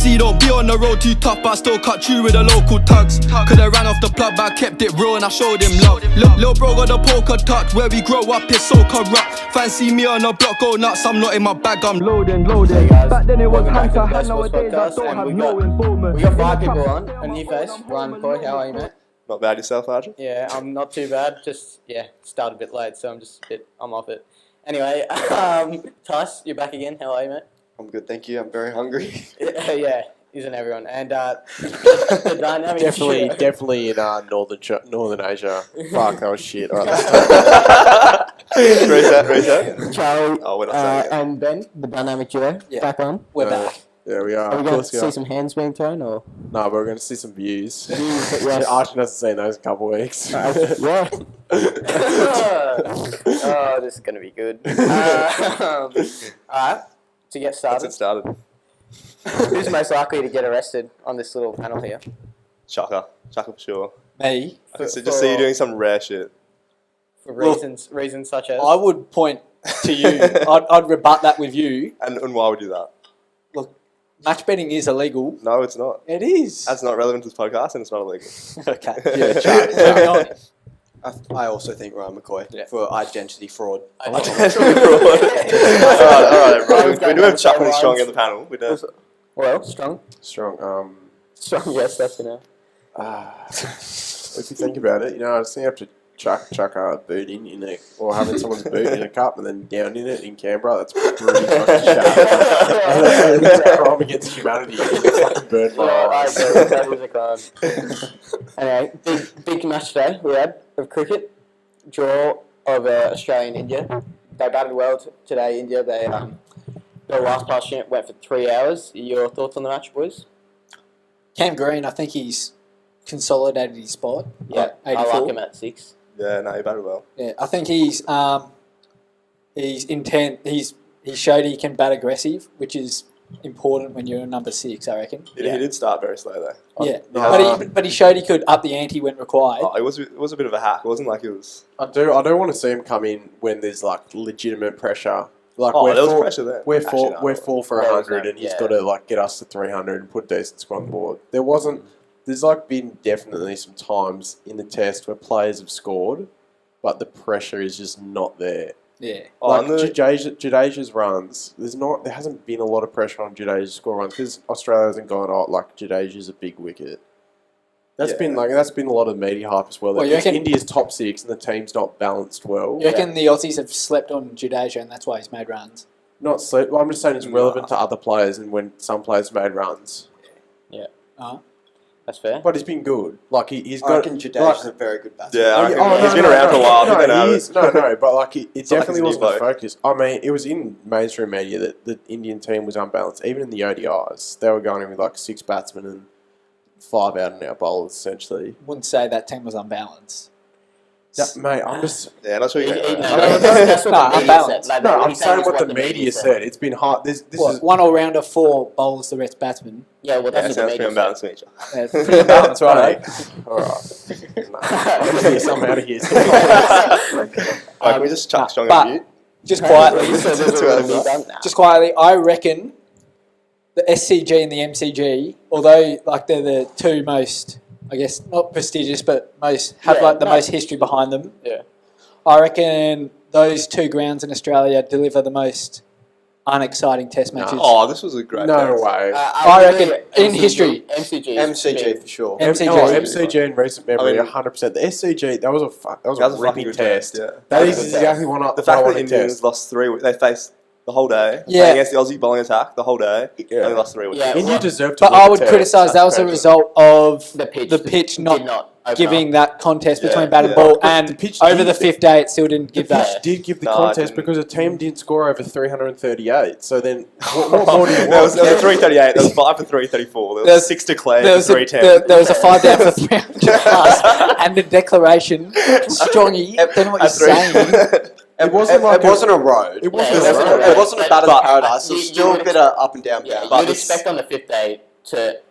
see, don't be on the road too tough, but I still cut you with the local tugs. Could've ran off the plug, but I kept it real and I showed him love. Lil' bro got the poker touch, where we grow up is so corrupt. Fancy me on the block, go nuts, I'm not in my bag, I'm loading. Hey guys, Back then it was hand to welcome hand, back to the nowadays I podcast, don't and have we no got involvement. we got 5 people on. A new face, Ryan McCoy. How are you, mate? Not bad yourself, Arjun? Yeah, I'm not too bad. Just started a bit late, so I'm off it. Anyway, Tyson, you're back again. How are you, mate? I'm good, thank you. I'm very hungry. Yeah, isn't everyone? And the dynamic Definitely in Northern Asia. Fuck, that was shit. All right, Reset. Charlie Oh, we're not saying it. and Ben, the dynamic duo, back on. we're back. There we are. Are we going to see some hands being thrown, or? No, but we're going to see some views. Yes. Archie hasn't seen those in a couple of weeks. Yeah. Oh, this is going to be good. Alright, to get That's started, it started. who's most likely to get arrested on this little panel here? Chaka for sure. Me? I can just see you doing some rare shit. For reasons such as? I would point to you. I'd rebut that with you. And why would you do that? Look, match betting is illegal. No, it's not. It is. That's not relevant to this podcast and it's not illegal. Okay. Yeah, Chuck. Moving on. I also think Ryan McCoy for identity fraud. Alright, right. We do have Chuck and Strong in the panel. We do. Well, strong. Strong. Strong, yes, that's for now. If you think about it, I just think you have to chuck a boot or having someone's boot in a cup and then down in it in Canberra. That's pretty fucking sharp. That's a crime against humanity. Fucking burn my eyes. That is a crime. Anyway, big match today we had of cricket. Draw of Australia and India. They batted well today, India. Their last pass went for 3 hours. Your thoughts on the match, boys? Cam Green, I think he's consolidated his spot. Yeah, I 84. like him at 6. Yeah, no, you batted well. Yeah, I think he's intent. He showed he can bat aggressive, which is important when you're a number 6. I reckon. He did start very slow though. Yeah, but he showed he could up the ante when required. Oh, it was a bit of a hack. It wasn't like it was. I do want to see him come in when there's like legitimate pressure. Like there was pressure there. We're Actually, four, we're 4 for 100, and he's got to get us to 300 and put a decent squad on the board. There's been definitely some times in the test where players have scored, but the pressure is just not there. Yeah. Jadeja's runs, there hasn't been a lot of pressure on Jadeja's score runs because Australia hasn't gone, Jadeja's a big wicket. That's been a lot of media hype as well. Well, you reckon India's top 6 and the team's not balanced well. You reckon the Aussies have slept on Jadeja and that's why he's made runs? Not slept. Well, I'm just saying it's relevant to other players and when some players made runs. Yeah. That's fair. But he's been good. He's got. I reckon Jadeja's a very good batsman. Yeah, he's been around for a while. But it definitely wasn't a the focus. I mean, it was in mainstream media that the Indian team was unbalanced. Even in the ODIs, they were going in with 6 batsmen and 5 out-and-out bowlers, essentially. Wouldn't say that team was unbalanced. Mate, I'm just... Yeah, not sure you can... That's what the media said. I'm saying what the media said. It's been hard. This is... One all-rounder, 4 bowlers, the rest batsmen. Yeah, well, that's what the pretty media unbalanced, said. Yeah, it's pretty unbalanced, right? Alright. I'm out of here. Can we just chuck Strong in mute? Just quietly, I reckon the SCG and the MCG, although they're the 2 most, I guess, not prestigious, but the most history behind them. Yeah. I reckon those 2 grounds in Australia deliver the most unexciting test matches. Oh, this was a great test. Way. I reckon in history. MCG for sure. MCG in recent memory, 100%. The SCG, that was a ripping good test. Yeah. That is exactly what I The fact that want to Indians test. lost 3, they faced the whole day. Yeah. Playing against the Aussie bowling attack the whole day. Yeah. And they lost 3 wickets. Yeah. India deserved to But win I the would test. criticise that was a result of the pitch not giving that contest between Yeah, bat and yeah. ball, The and pitch over did- the 5th day it still didn't The give that. pitch did give the No, it contest didn't. because the team didn't score over 338. So then, what more do you There was want? 338, there was 5 for 334, there was 6 declared for 310. There was a 5 down for 300 plus, and the declaration, Strongy, I don't know what you're saying. It wasn't a road. It wasn't a road. It wasn't a batter's But- paradise. It was still a bit of up and down. Yeah, But you'd expect on the 5th day to...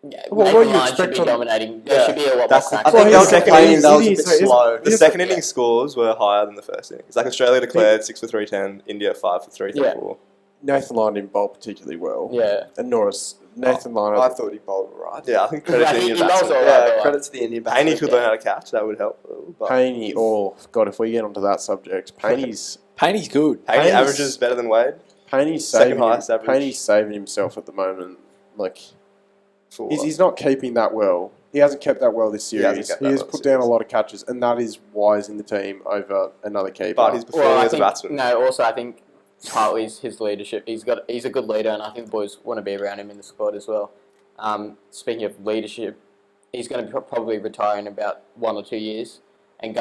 Well, what what do you line should expect be on- dominating. There should be a lot That's more the- crack. I think Well, they were second complaining innings, that was a it bit is, slow. The second innings scores were higher than the first innings. Like Australia declared 6 for 310, India 5 for 334. Nathan Lyon didn't bowl particularly well. Yeah. And Norris, Nathan Lyon. I thought he bowled all right. Yeah, I think credit to the He Indian bowls batsmen. all right. Yeah, credit to the Indian Haney batsman. could learn how to catch. That would help. But Paney, God, if we get onto that subject, Paney's Paney's good. Haney Haney's- averages better than Wade. Paney's Second saving highest average. Paney's saving himself at the moment. Like For he's not keeping that well. He hasn't kept that well this He hasn't series. kept He that has well put this down a series. lot of catches, and that is why he's in the team over another keeper. But he's performing Well, I as a think, batsman. no, also I think partly is his leadership. He's a good leader, and I think the boys want to be around him in the squad as well. Speaking of leadership, he's going to probably retire in about 1 or 2 years, and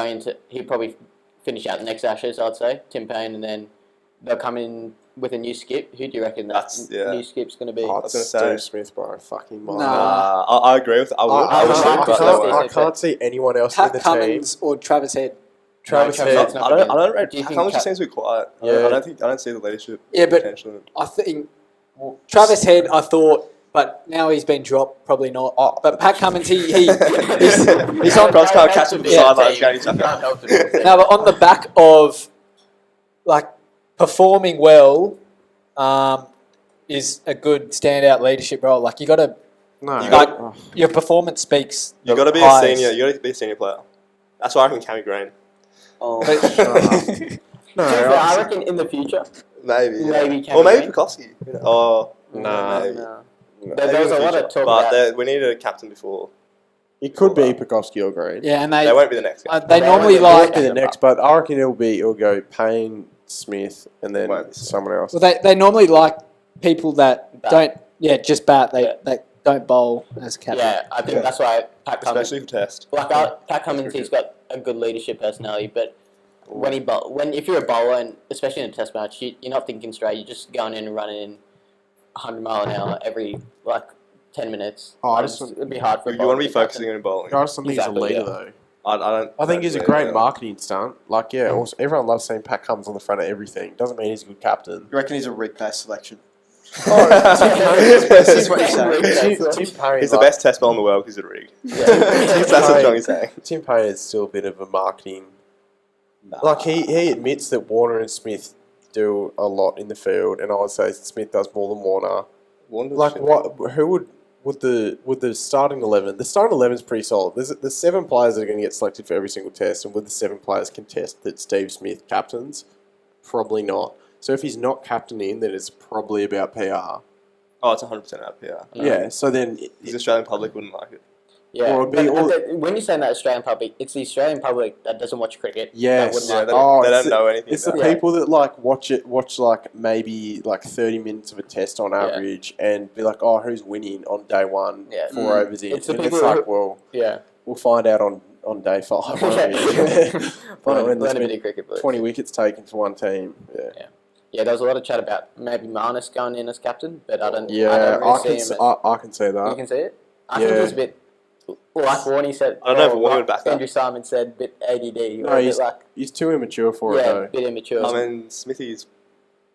he'll probably finish out the next Ashes, I'd say, Tim Payne, and then they'll come in with a new skip. Who do you reckon new skip's going to be? Oh, was gonna it's say. Steve Smith by a fucking mile. Nah. I agree with. I would. I would. I can't see anyone else in Pat the team. Cummins or Travis Head. Travis Travis Head. Head's I not don't. gonna I don't be- rate. do you think Cummins just Cap- seems to be quiet. Yeah. I don't see the leadership. Yeah, but potential in it. I think Travis Head, I thought, but now he's been dropped, probably not. But Pat Cummins, he's on. Cross can't catch him from the Yeah. sidelines. Gary Tucker. Can't help it. Now, but on the back of like performing well, is a good standout leadership role. Like you got to, No, You like oh, your performance speaks. You got to be a highs. senior. You got to be a senior player. That's why I reckon Cammy Green. Oh, no, I reckon in the future, Maybe. Yeah. Maybe Cammy Or maybe Green. Pekoski. Oh. Nah. Maybe. no. no. There was a lot of talk But about. we need a captain before. It could be Pekoski or Green. Yeah, and They they won't be the next guy. they They normally won't like. Be the next, but I reckon it'll go Payne, Smith, and then Won't be someone else. Well, they normally like people that Bat. don't just bat. Yeah. They don't bowl as captain. Yeah, I think Yeah. that's why Pat Cummins. Especially for test. Pat Cummins, he's got a good leadership personality, but if you're a bowler, and especially in a test match, you're not thinking straight. You're just going in and running in 100 mile an hour every 10 minutes. It'd be hard for. You want to be focusing on bowling. I just don't think he's a Exactly, leader yeah. though. I don't. I think he's a great marketing stunt. Like, yeah, also, everyone loves seeing Pat Cummins on the front of everything. Doesn't mean he's a good captain. you reckon he's a rig-based selection? This is what you're saying. Tim Payne, He's the best test bowler in the world. He's a rig. That's what Johnny's saying. Tim Payne is still a bit of a marketing. Like he admits that Warner and Smith do a lot in the field, and I would say Smith does more than Warner. Like what? Who would the starting 11? The starting 11 is pretty solid. There's 7 players that are going to get selected for every single test, and would the 7 players contest that Steve Smith captains? Probably not. So if he's not captaining, then it's probably about PR. Oh, it's 100% out PR. Yeah. So then The Australian public wouldn't like it. Yeah, Or it'd be all- when you're saying that Australian public, it's the Australian public that doesn't watch cricket. yes, That wouldn't Yeah, like they it. don't, they it's don't know anything It's the about it. people that like watch like maybe like 30 minutes of a test on average and be like, oh, who's winning on day 1? Yeah. 4 overs in. It's the And it's people like, who- well, Yeah. we'll find out on day 5. won't we? Learn when there's a been bit of cricket, boys. 20 wickets taken for one team. Yeah. Yeah, there was a lot of chat about maybe Marnus going in as captain, but I don't. Yeah, I don't really see him. I can see You that. can see it. I think Yeah. it was a bit like Warney said. I don't know if or Warney like would back that. Andrew Simon said, a bit ADD. No, or a bit like He's too immature for it yeah, a though. bit immature. I mean, Smithy's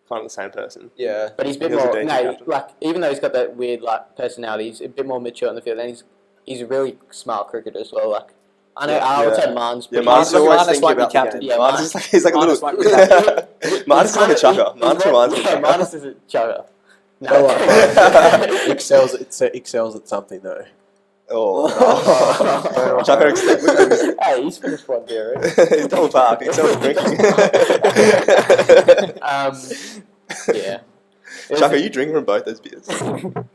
kind of the same person. Yeah. But he's a bit He was a more decent captain. like even though he's got that weird like personality, he's a bit more mature on the field, and he's a really smart cricketer as well. Like I know I would say Marn's. Yeah, but Marn's he's- always Marnus thinking won't be about the captain. game. Yeah, Marnus is like, he's like a Marnus little... won't be captain. Marnus is like a chucker. Marnus reminds me of Yeah, a chucker. Marnus is a chugger. No. excels at something though. Oh. Chucker excels. Hey, he's finished one beer. Right? He's double park. He excels at drinking. Yeah. Chucker, are you drinking from both those beers?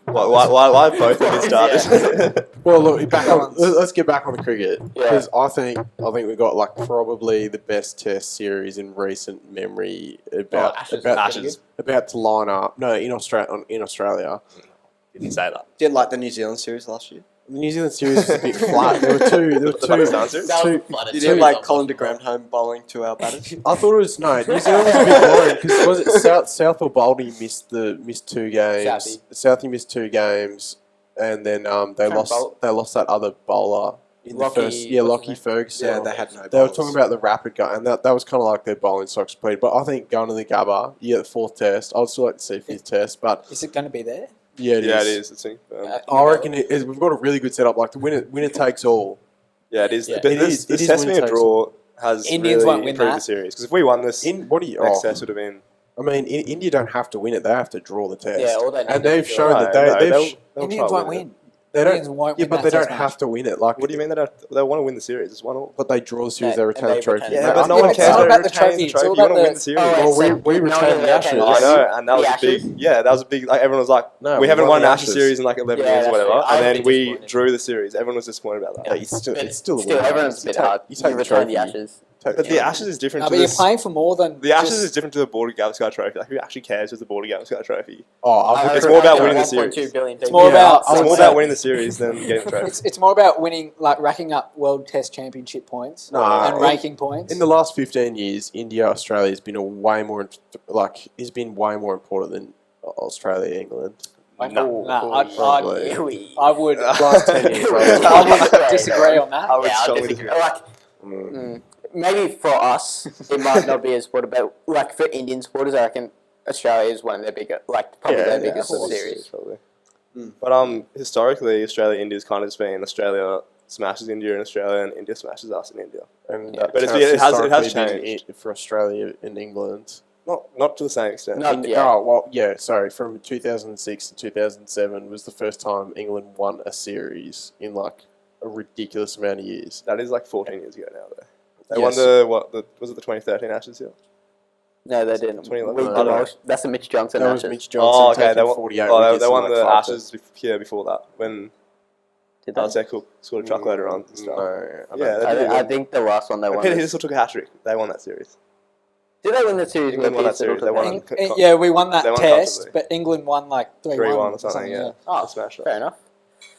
Why have both of been started? Well, look, let's get back on the cricket Yeah. because I think we got like probably the best Test series in recent memory Ashes. about to line up. No, in Australia, Didn't say that. Didn't like the New Zealand series last year. the New Zealand series was a bit flat. There were two. The Pakistan series? That was two- flooded. You Two didn't like numbers. Colin de Grandhome bowling to our batters. I thought it was no. New Zealand was a bit boring because was it South or Baldy missed 2 games. Southie missed 2 games, and then they lost that other bowler in Lockie, the first. Yeah, what's Lockie his Ferguson. Yeah, they had no They were bowlers. talking about the rapid guy, and that was kind of like their bowling stocks played. But I think going to the Gabba, you get the 4th test. I'd still like to see 5th test, but Is it going to be there? yeah, it is. Yeah, it is. It's I reckon we've got a really good setup. Like the winner takes all. yeah, it is. Yeah. But It this is test when being it a takes- draw has Indians really won't win improved that. the series. Because if we won this, In what do you? next Oh, test would have been I mean, India don't have to win it; they have to draw the test. Yeah, all they need and to they've do- shown that they'll Indians won't win. They Indians don't. won't Yeah, win but that they don't test match. have to win it. Like, What do you mean they want to win the series? It's 1-1. but they draw the series, No, they retain and the they trophy. retain Yeah, it. but no Yeah, one it's cares all about about the the trophy. trophy, The it's all trophy. You want to about win the- the series. Oh, Well, we no retained one the really Ashes. retained I know, and that was The a big. Ashes? Yeah, that was a big. Like everyone was like, No, we we haven't won won an the Ashes Ashes. series in like 11 Yeah, years or that's whatever, right. I and was a then bit we disappointed. drew the series. Everyone was disappointed about that. Yeah, it's still a Still, win. everyone's a bit hard. You You take the retain the trophy. Ashes. But the Ashes is different No, to but you're this. playing for more than The Ashes just- is different to the Border Gavaskar Trophy. Like, who actually cares with the Border Gavaskar Trophy? Oh, It's more about winning the 1.2 series. billion It's more people. about- It's more so- about winning the series than getting the trophy. It's more about winning, like racking up World Test Championship points Nah, and ranking points. in the last 15 years, India, Australia has been has been way more important than Australia, England. No. Probably. I would Last 10 years, I would disagree on that. I would Yeah, I'll strongly disagree. disagree. Like, maybe for us, it might not be a sport, but like for Indian supporters, I reckon Australia is one of their bigger, like probably their biggest of course. series. Probably. But historically, Australia India's kind of just been Australia smashes India in Australia, and India smashes us in India. And Yeah. But it has historically been changed. it for Australia and England. Not to the same extent. No. Yeah. Oh, well, yeah, sorry. From 2006 to 2007 was the first time England won a series in like a ridiculous amount of years. That is like 14 years ago now, though. They Yes. won was it the 2013 Ashes here? No, they didn't. 2011. We I don't know. demolished. That's the Mitch Johnson That was Ashes. Mitch Johnson Oh, okay. taking They won, 48 oh, wickets they in, won like, the 5 Ashes here before that when Did they? Alistair Cook scored a truckload of runs and stuff. No, Yeah, I, did I win. think the last one they And won. Peter was- Hiddleston took a hat trick. They won that series. Did they win the series? England won that series. They won Eng- it. yeah, we won that They won test, comfortably. but England won like 3-1 3-1 or something. Yeah. Oh, Smash that. fair enough.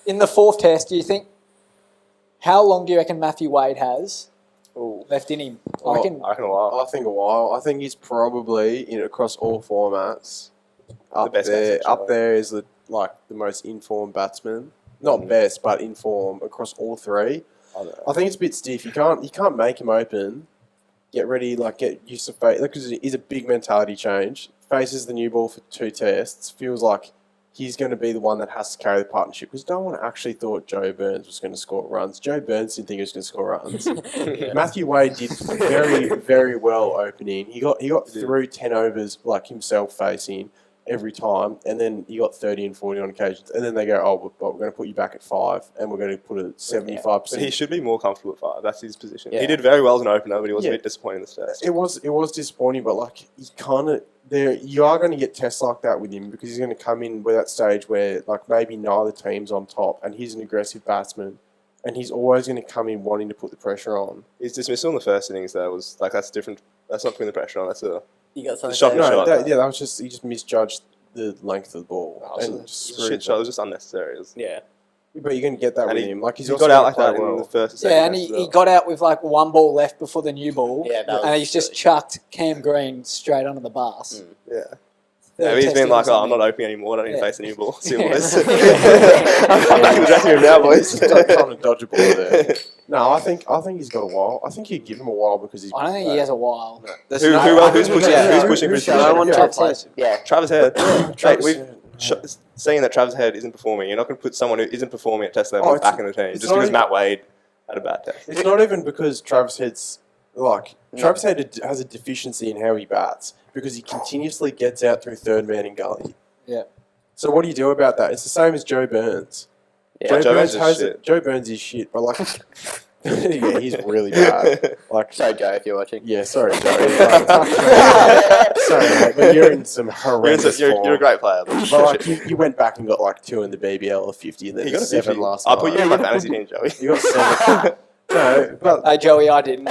In the fourth test, do you think, how long do you reckon Matthew Wade has Ooh. left in him? Oh, I reckon I reckon a while. I think a while. I think he's probably across all formats up best there. batsman, Up there is the most informed batsman. Not best, but in form across all three. I don't know. I think it's a bit stiff. You can't make him open. Get ready, get used to face, because it is a big mentality change. Faces the new ball for 2 tests. Feels like he's going to be the one that has to carry the partnership. Because no one actually thought Joe Burns was going to score runs. Joe Burns didn't think he was going to score runs. Matthew Wade did very, very well opening. He got through 10 overs himself facing every time, and then he got 30 and 40 on occasions. And then they go, oh, but we're going to put you back at 5, and we're going to put a 75%. But he should be more comfortable at 5. That's his position. Yeah. He did very well as an opener, but he was a Yeah. bit disappointing in the test. It was disappointing, but he kind of you are going to get tests like that with him because he's going to come in with that stage where maybe neither team's on top, and he's an aggressive batsman, and he's always going to come in wanting to put the pressure on. His dismissal in the first innings though was that's different. That's not putting the pressure on. That's a You got something. Shocking to say? shot. That was just he just misjudged the length of the ball and just screwed shit it shot. It up. was just unnecessary. It was- Yeah. But you're going to get that And with he- him. He's he also got out gonna like that play in well. the first and second. Yeah, and test as he well. got out with 1 ball left before the new ball. Yeah, that and was he's just silly. chucked Cam Green straight under the bus. Yeah. Third Yeah, he's test been in like, or oh, I'm not something. opening anymore. I don't need to Yeah. face a new ball. See you Yeah. boys. I'm back in the dressing room now, boys. He's trying to dodge a ball there. No, I think he's got a while. I think you give him a while because he's. I don't think he has a while. There's Who's pushing? Yeah. Who's pushing for his No one position? to replace him. Yeah. Travis Head. Travis Mate, Head. saying that Travis Head isn't performing, you're not going to put someone who isn't performing at test level Oh, it's- back in the team it's just not because even- Matt Wade had a bad test. It's not even because Travis Head's Travis Head has a deficiency in how he bats because he continuously gets out through third man in gully. Yeah. So what do you do about that? It's the same as Joe Burns. Yeah. Joe Burns is shit. Joe Burns is shit, but yeah, he's really bad. Sorry, Joe, if you're watching. Yeah, sorry, Joe. Sorry, mate, but you're in some horrendous You're form. a great player. But But you went back and got 2 in the BBL, a 50, and then he got a 7 50. last I'll night. put you in my fantasy team, Joey. You got 7. No, but Hey, Joey, I didn't.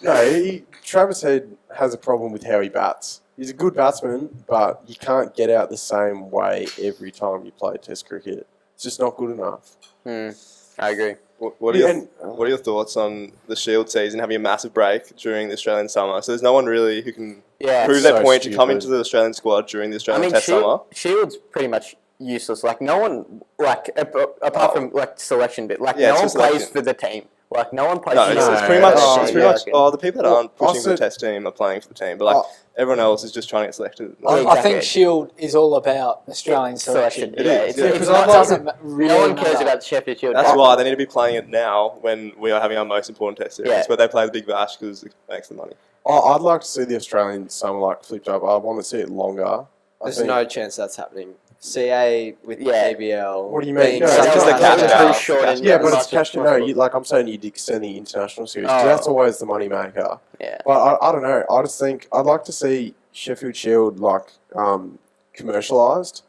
no, Travis Head has a problem with how he bats. He's a good batsman, but you can't get out the same way every time you play Test cricket. It's just not good enough. I agree. What are your thoughts on the Shield season having a massive break during the Australian summer? So there's no one really who can Yeah. prove so their point to come stupid. into the Australian squad during the I Australian mean, Test summer. Shield's pretty much useless. No one, apart from selection bit, Yeah, no one it's plays selection. for the team. Like no one plays. No, Shield. it's pretty much. Oh, It's pretty yeah, much. okay. Oh, the people that aren't pushing also- for the test team are playing for the team, but like everyone else is just trying to get selected. Yeah, I exactly. think Shield is all about Australian Selection. selection. Yeah, is, it's, yeah. it's Because not I doesn't. really No one cares matter. about the Sheffield Shield. That's why they need to be playing it now when we are having our most important test series, Yeah. where they play the Big Bash because it makes the money. I'd like to see the Australian summer like flipped up. I want to see it longer. I There's think- no chance that's happening. CA with Yeah. KBL. What do you mean? being No, such it's a just the massive- cash cow. short. Yeah, but it's much cash. as No, possible. you, like I'm saying, you'd extend the international series. Oh. That's always the money maker. Yeah. But I don't know. I just think I'd like to see Sheffield Shield like commercialised,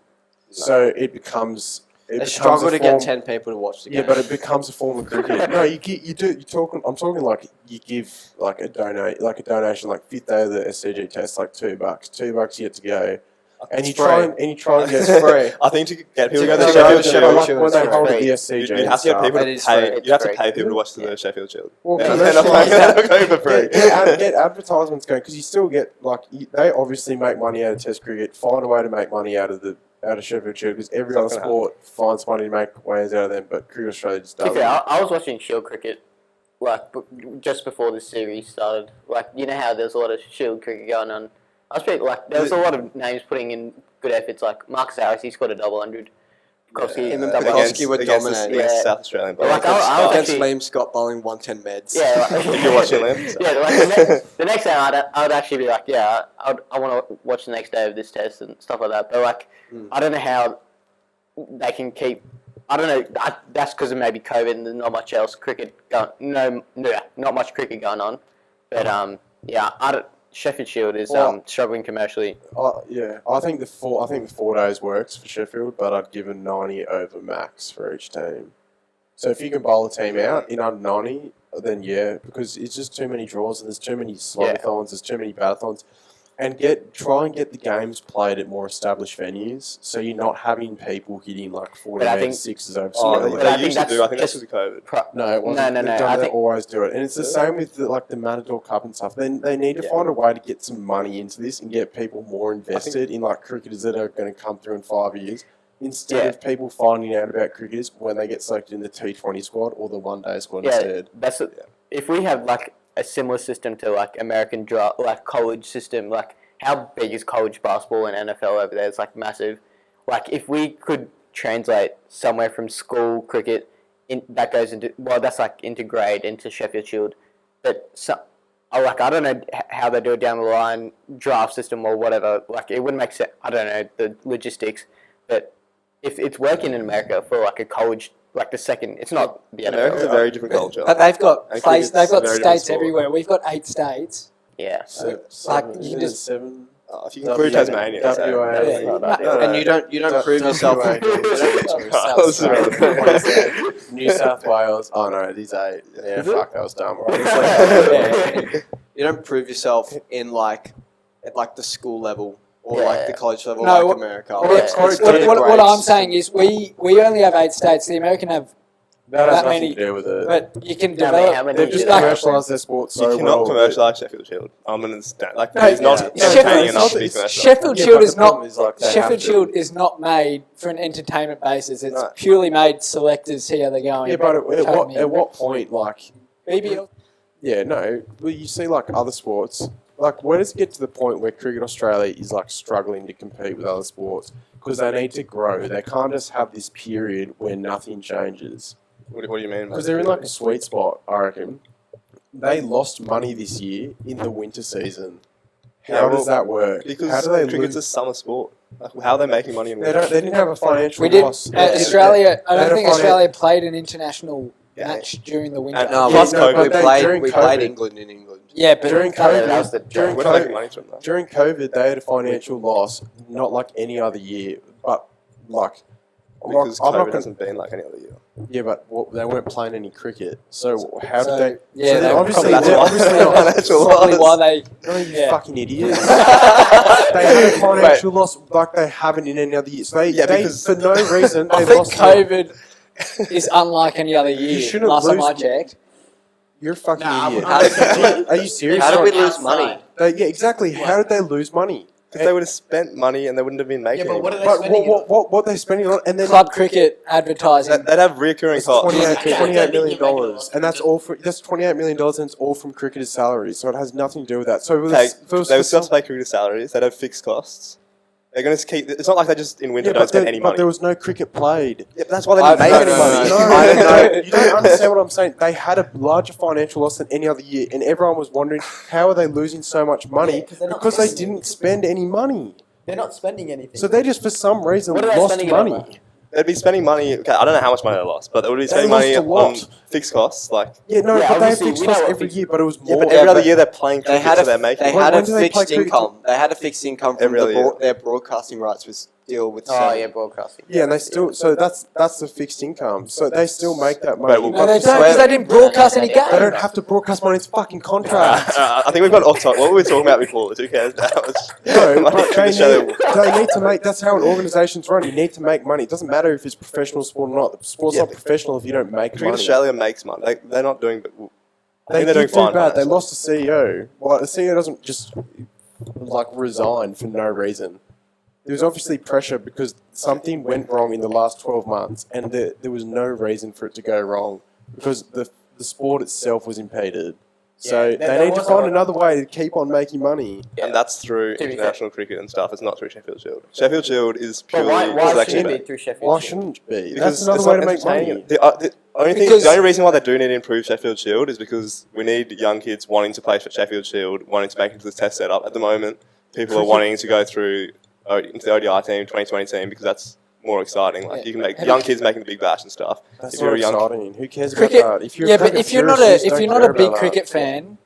so it becomes. They struggle to get 10 people to watch the game. Yeah, but it becomes a form of cricket. No, you do. You're talking. I'm talking like you give like a donation, like fifth day of the SCG test, like $2. $2 you get to go, and you It's try free. and you try and get It's free. I think to get people to go To to the go Sheffield to Shield, Sheffield when they Shield, hold it's at the free. SCG. you'd have to get people It to is pay. free. It's You have to free. pay people to watch the Sheffield Shield. Well, They're not going for free. get advertisements going because you still get they obviously make money out of Test cricket. Find a way to make money out of Sheffield Shield because every other It's not sport finds money to make ways out of them, but Cricket Australia just To be doesn't. fair, I was watching Shield cricket just before the series started. Like you know how there's a lot of Shield cricket going on. I was pretty, there was a lot of names putting in good efforts. Like Marcus Harris, he scored a double hundred. Koski, Him and double Koski hundred. were against dominating. against Yeah. South Australian Like, players. I was Against actually- Liam Scott bowling 110 meds. Yeah, like, If you're watching Liam. Yeah, the next day I would actually be like, yeah, I want to watch the next day of this test and stuff like that. But I don't know how they can keep. I don't know. That's because of maybe COVID and there's not much else cricket going. Not much cricket going on. But Sheffield Shield is struggling commercially. Yeah, I think the 4 days works for Sheffield, but I'd give a 90 over max for each team. So if you can bowl a team out in under 90, then yeah, because it's just too many draws and there's too many slogathons, there's too many batathons. And try and get the games played at more established venues, so you're not having people hitting like 40 But I metre think- sixes over Oh, speed. but I they think used to do. I that's think that's because of COVID. No, it wasn't. No. They always do it, and it's the same with the Matador Cup and stuff. Then they need to find a way to get some money into this and get people more invested in cricketers that are going to come through in 5 years, instead of people finding out about cricketers when they get selected in the T20 squad or the one-day squad instead. If we have a similar system to American college system, how big is college basketball and NFL over there? It's massive. If we could translate somewhere from school cricket that goes into that's into grade into Sheffield Shield, but I don't know how they do it down the line, draft system or whatever. It wouldn't make sense. I don't know the logistics, but if it's working in America for a college, the second, it's not the America's a NFL. very different culture. But they've got And place. They've got cricket's a very states different everywhere. We've got 8 states. Yeah. You just- seven. If you can include Tasmania, WA. Yeah. And you don't prove yourself. WA. New South Wales. Oh no, these 8. Yeah, fuck, that was dumb. You don't prove yourself in at the school level or the college level No, like America. Well, It's what grades. I'm saying is we only have 8 states. The American have, That has That nothing many- to do with it. but you can How many- develop. how many They've do just you have? commercialised their sport so You cannot well. commercialise Sheffield Shield. I'm an instant. No, it's not Sheffield- entertaining enough to be it's- commercialised. Sheffield Yeah, Shield but is the problem not. is, they have Sheffield to. Shield is not made for an entertainment basis. It's No. purely made selectors see how they're going. Yeah, but Academy. at what point, BBL. yeah, no, well, you see, other sports, where does it get to the point where Cricket Australia is, struggling to compete with other sports? Because they need to grow. They can't just have this period where nothing changes. What do you mean? Because they're in, a sweet spot, I reckon. They lost money this year in the winter season. How does that work? Because How do they cricket's a lose? summer sport. How are they making money in They winter? didn't have a financial We did. loss. Australia. I They had don't a think Australia played an international match during the winter. And- No, Plus we COVID. During played COVID. England in England. Yeah, but During that was the COVID, joke. We're not making money from that. during COVID, they had a financial loss, not like any other year, but Because I'm not COVID gonna, hasn't been like any other year. yeah, but they weren't playing any cricket. So how So, did they? yeah, so they- obviously, That's they're why. obviously not. Financial probably loss. why they. No, you Yeah. fucking idiots. They had a financial loss like they haven't in any other year. So they because for no reason, I they think lost. COVID is unlike any other year. shouldn't Last time lose- I checked. You're a fucking Nah, idiot. I'm- Are you serious? How did we Outside. lose money? Yeah, exactly. How did they lose money? Because they would have spent money and they wouldn't have been making Yeah, but what any are money. they But spending it on? what they're spending on, and then Club cricket advertising. They'd have reoccurring it's costs. $28 million, and that's $28 million, and it's all from cricketers' salaries, so it has nothing to do with that. So Okay, they would still pay cricketer salaries. They'd have fixed costs. They're going to keep. It's not like they just in winter don't spend any money. But there was no cricket played. Yeah, but that's why they didn't make any money. No, you don't understand what I'm saying. They had a larger financial loss than any other year, and everyone was wondering how are they losing so much money Yeah, 'cause they're not because they spending didn't spend any money. They're not spending anything. So they just for some reason What are they lost spending it on, money. They'd be spending money. Okay, I don't know how much money they lost, but they would be They spending money lost a lot. on fixed costs. Like, Yeah, no, Yeah, but they have obviously, fixed we know costs what every fixed- year, but it was yeah, more. but every other year they're playing They cricket, had so they're making. they When- had when a do they play fixed cricket? income. They had a fixed income from Every other year. their broadcasting rights was deal with. Oh Sony. yeah, broadcasting. Yeah, and they still. So that's the fixed income. So they still make that money. Wait, No, they but don't because they didn't broadcast any they games. don't have to broadcast money. It's fucking contract. I think we've got off topic. What were we talking about before? Who cares now? No, but they Show- need to make. That's how an organisation's run. You need to make money. It doesn't matter if it's professional sport or not. The sport's Yeah, not professional if you don't make Cricket money. Australia makes money. They're not doing. I They think they're did doing do fine. bad. They financially. lost a CEO. Well, the CEO doesn't just resign for no reason. There was obviously pressure because something went wrong in the last 12 months, and there was no reason for it to go wrong because the sport itself was impeded. So Yeah, they there need to was find a- another way to keep on making money. And that's through To be international cricket and stuff. It's not through Sheffield Shield. Sheffield Shield is But purely why selection shouldn't it based. be through Sheffield? Why Shield? shouldn't it be? Because That's another it's way not to make entertaining. money. The only reason why they do need to improve Sheffield Shield is because we need young kids wanting to play for Sheffield Shield, wanting to make it to the test setup. At the moment, people are wanting to go through into the ODI team, 2020 team, because that's more exciting. Like you can make young kids making the Big Bash and stuff. That's If not you're a young exciting. Who cares Cricket, about that? If you're a yeah, but cricket if you're not purist, a you if you're don't not a care big about cricket fan,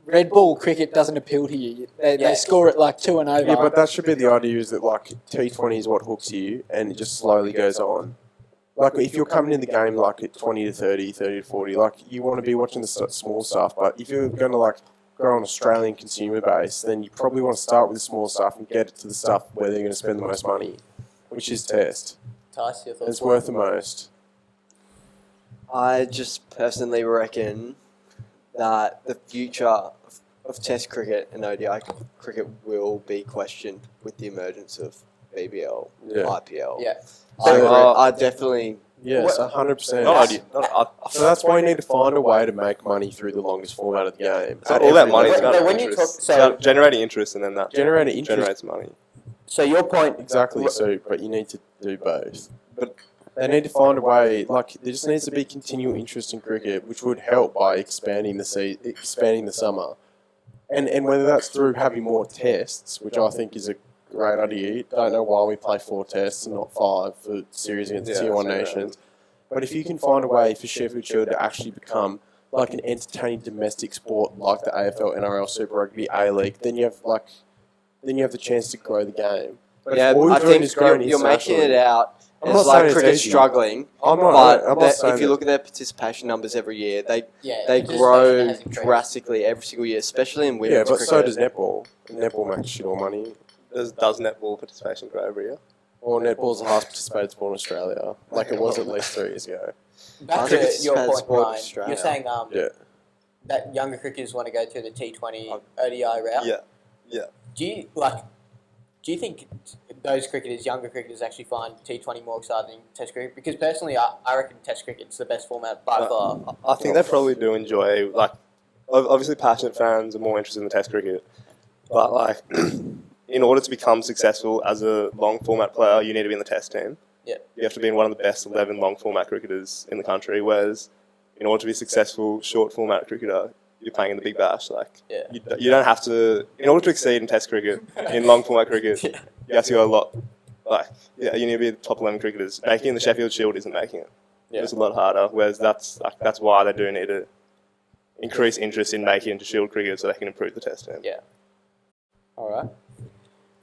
red ball cricket doesn't appeal to you. They Yeah. score it like 2 and over. Yeah, but that should be the idea is that T20 is what hooks you and it just slowly goes on. Like if you're coming in the game at 20 to 30, 30 to 40, you want to be watching the small stuff, but if you're going to grow an Australian consumer base, then you probably want to start with the small stuff and get it to the stuff where they're going to spend the most money, which is test. Tice, your And thoughts? it's worth the most. I just personally reckon that the future of Test cricket and ODI cricket will be questioned with the emergence of BBL, Yeah. IPL. Yeah. I definitely. Yes, 100%. So that's why you need to find a way to make money through the longest format of the game. It's not all about money. It's But about when you interest. talk- It's so- about generating interest, and then that Generating interest. generates money. So your point, Exactly. So, but you need to do both. But- They need to find a way. There just needs to be continual interest in cricket, which would help by expanding the summer, and whether that's through having more tests, which I think is a great idea. Don't know why we play 4 tests and not 5 for series against Yeah, Tier 1 so, nations. But if you can find a way for Sheffield Shield to actually become an entertaining domestic sport like the AFL, NRL, Super Rugby, A-League, then you have the chance to grow the game. But Yeah, if all you're I doing think is growing you're making it internationally- out I'm as not saying it's cricket's easy. struggling. I'm not But saying if you that- look at their participation numbers every year, they yeah, they participation grow has increased. drastically every single year, especially in Yeah, women's but cricket. so does netball. Netball makes shit all money. Does netball participation grow every year? Or netball's the highest participated sport in Australia, like it was at least 3 years ago. Back I think to it's your about point, sport in Ryan. Australia. You're saying Yeah. that younger cricketers want to go to the T20 ODI route. Yeah. Do you think those cricketers, younger cricketers, actually find T20 more exciting than Test cricket? Because personally, I reckon Test cricket's the best format by far. I think they probably do enjoy, obviously passionate fans are more interested in the Test cricket, but in order to become successful as a long format player, you need to be in the Test team. Yeah. You have to be in one of the best 11 long format cricketers in the country, whereas in order to be a successful short format cricketer, you're playing in the Big Bash. Yeah. You don't have to, in order to exceed in Test cricket, in long format cricket, you have to go a lot, you need to be the top 11 cricketers. Making the Sheffield Shield isn't making it. Yeah. It's a lot harder, whereas that's why they do need to increase interest in making into Shield cricket so they can improve the Test team. Yeah. All right.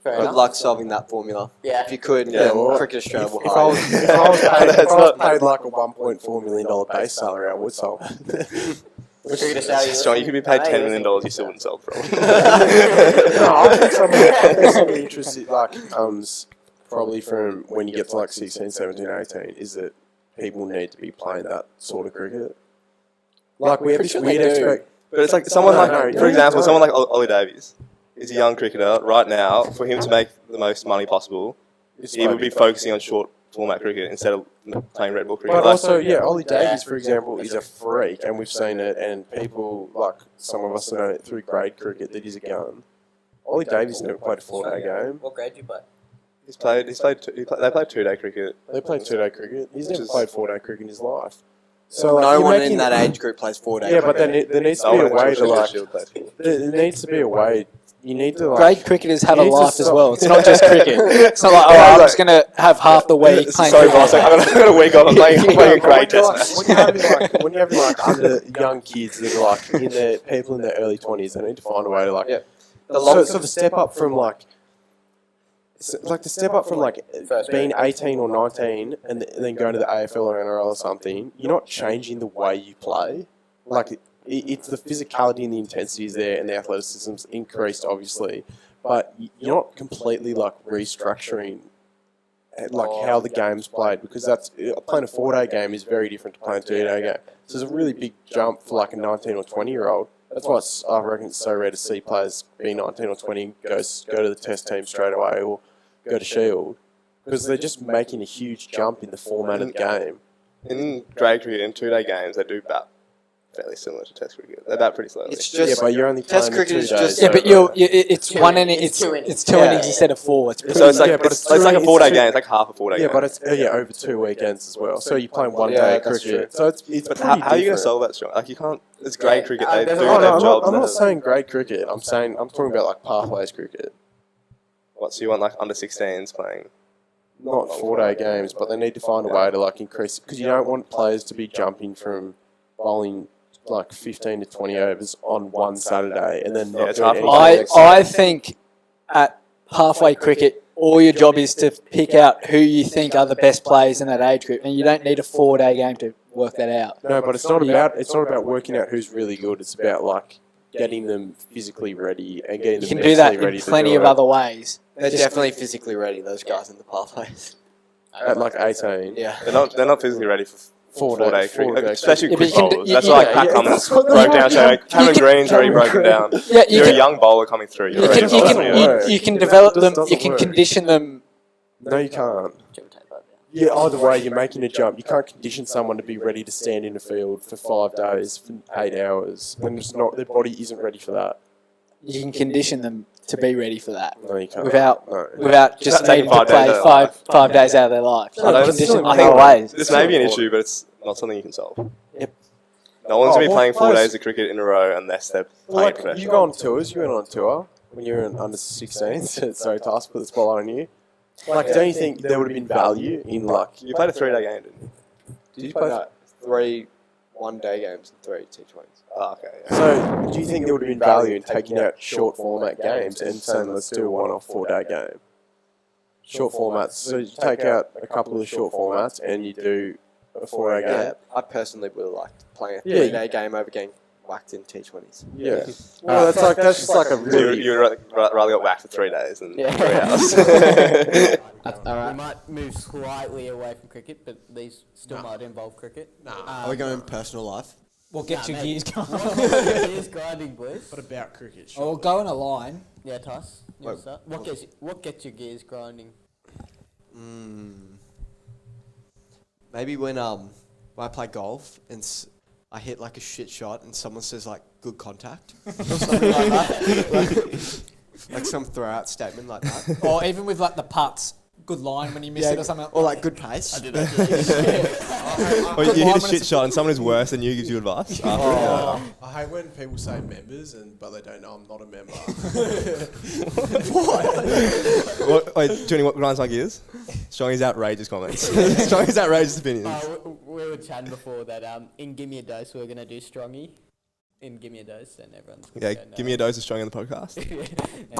Fair Good enough. luck solving that formula. Yeah. If you could, Yeah, then well, Cricket Australia will If I hire was, you. if I was paid, if That's I was not- paid like a $1.4 million base salary, I would solve it. Cricket Australia. Strong, you could be paid $10 million, Hey, you still wouldn't sell probably. No, I think some of the interest comes probably from when you get to 16, 17, 18, is that people need to be playing that sort of cricket. We have this Pretty sure they weird do. expect. But it's someone No, for no. example, someone like Ollie Davies. is a young cricketer right now. For him to make the most money possible, he would be focusing on short format cricket instead of playing red ball cricket. But also, Ollie Davies, for example, is a freak, and we've seen it, and people, like some of us know it through grade cricket, that he's a gun. Ollie Davies never played a 4-day game. What grade do you play? They played 2-day cricket. They played 2-day cricket. He's never played 4-day cricket in his life. So No one in that age group plays 4 days. Yeah, but there needs to be a way to like. There needs to be a way. You need to like. Grade cricketers have a you need to life as stop- well. It's not just cricket. It's not like, I'm just going to have half the week playing Sorry, cricket. boss. I've got a week off. I'm playing a great test match. When you're having like under young kids that are like in their people in their early 20s, they need to find a way to like. Yeah. So the step up from like. The step up from like being 18 or 19 and then going to the AFL or NRL or something, you're not changing the way you play. Like it's the physicality and the intensity is there, and the athleticism's increased, obviously, but you're not completely like restructuring like how the game's played, because that's playing a 4-day game is very different to playing a 2-day game. So there's a really big jump for like a 19 or 20-year-old. That's why I reckon it's so rare to see players be 19 or 20 go to the test team straight away or go to Shield, because they're just making a huge jump in the format of the game. In grade cricket, in 2-day games, they do bat fairly similar to Test cricket. They bat pretty slowly. It's just But you're only Test playing cricket is 2 days. just- Yeah, but it's Two one innings. inning. It's two innings. It's two innings instead of 4. It's pretty So it's like Yeah, but it's like a it's 4-day two- game. It's like half a 4-day Yeah, game. but it's over 2 weekends as well. So you're playing 1 Yeah, day that's cricket. true. So it's But pretty how are you going to different. solve that strong? Like you can't. It's grade Yeah, cricket. They do there's a their lot of- jobs. I'm not saying grade cricket. I'm talking about like pathways cricket. What? So you want like under 16s playing? Not 4-day games, but they need to find a way to like increase, because you don't want players to be jumping from bowling like 15 to 20 overs on one Saturday and then not it's doing hard for anything I next I Saturday. think at halfway cricket, all your job is to pick out who you think are the best players in that age group, and you don't need a 4-day game to work that out. No, but it's not about working out who's really good. It's about like getting them physically ready and getting You them can do that mentally ready in to plenty do of it. other ways. They're definitely physically ready, those guys in the pathways. At like 18. Yeah. They're not physically ready for 4-day cricket, four-day especially cricket. quick Yeah, but you can bowlers. do- That's yeah, why yeah, Pat yeah, Cummins that's what- broke down. So Cameron can- Green's already broken down. Yeah, You're a young bowler coming through. You're you ready can to you bowl. doesn't can work. you can It develop just them. doesn't You can work. condition them. No, you can't. Jim, take that down. Yeah, either way, you're making a jump. You can't condition someone to be ready to stand in a field for 5 days, for 8 hours. And it's not, their body isn't ready for that. You can condition them to be ready for that No, you can't. without No. just Without taking needing to 5 days play out of their five days out of their life. I know, Like, it's condition still other important. ways. This may be an issue, but it's not something you can solve. Yep. No one's going to be well, playing 4 players- days of cricket in a row unless they're Well, playing like, professional. you go on tours, you went on tour when you were in under 16s. Sorry, Tyson, put the spotlight on you. Like, don't you think there would have been value in, like... You played a 3-day game, didn't you? Did you play... No, 3 1-day games and 3 T20s. Oh, okay. Yeah. So, do you think there would have been value in taking out short format games and saying let's do a 1 or 4-day game? Short formats. So you take out a couple of the short formats and you do a 4-day Yeah, game. I personally would have liked playing a Yeah. 3-day game over getting whacked in T20s. Yeah. Well, that's just like a So really... you would rather get whacked for 3 days than Yeah. 3 hours. Alright. We might move slightly away from cricket, but these still might involve cricket. Are we going personal life? We'll get your gears going. Here's grinding, boys. What about cricket? Or we'll go in a line. Yeah, Tuss. You wanna start? What gets your gears grinding? Maybe when I play golf and I hit like a shit shot and someone says like good contact or something like that, like some throw-out statement like that, Or even with like the putts. Good line when you miss it or something. or like good pace. Or you hit a shit shot and someone who's worse than you gives you advice. I hate when people say members, but they don't know I'm not a member. Wait, Johnny, what grinds my gears? Strongy's outrageous comments. Strongy's outrageous opinions. We were chatting before that in Give Me a Dose we were going to do Strongy. In Give Me a Dose, and everyone's Yeah, going to give me a dose of Strongy on the podcast.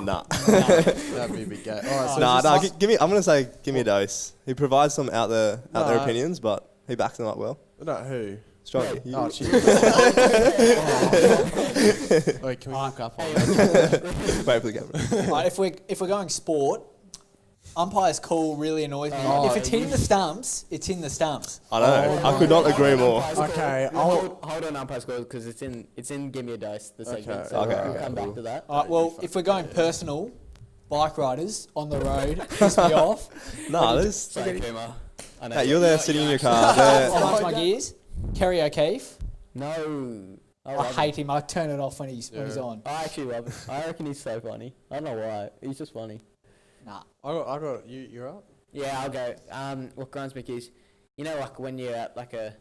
Nah. That'd be a big go. Alright, so Nah, give me. I'm gonna say, give me a dose. He provides some out there No. opinions, but he backs them up well. No, who? Strongy. you- Oh, shit. Wait, can we hook up on Wait for the camera. Right, if we're going sport, umpire's call really annoys me. Oh, If it's hitting the stumps, it's in the stumps. I know. I could not agree more. Okay, Hold on, umpire's goal, because it's in Give Me a Dice, the segment. So Okay. we'll come back to that. All right, well, if we're going personal, bike riders on the road piss me off. No, there's. Sorry, Boomer. I know. Hey, you're there sitting in your car. There. Grinds my gears. Kerry O'Keefe. No. I hate him. I turn it off when he's on. I actually love it. I reckon he's so funny. I don't know why. He's just funny. Nah. I got you. You're up. Yeah, I'll go. What grinds me is, you know, like when you're at like a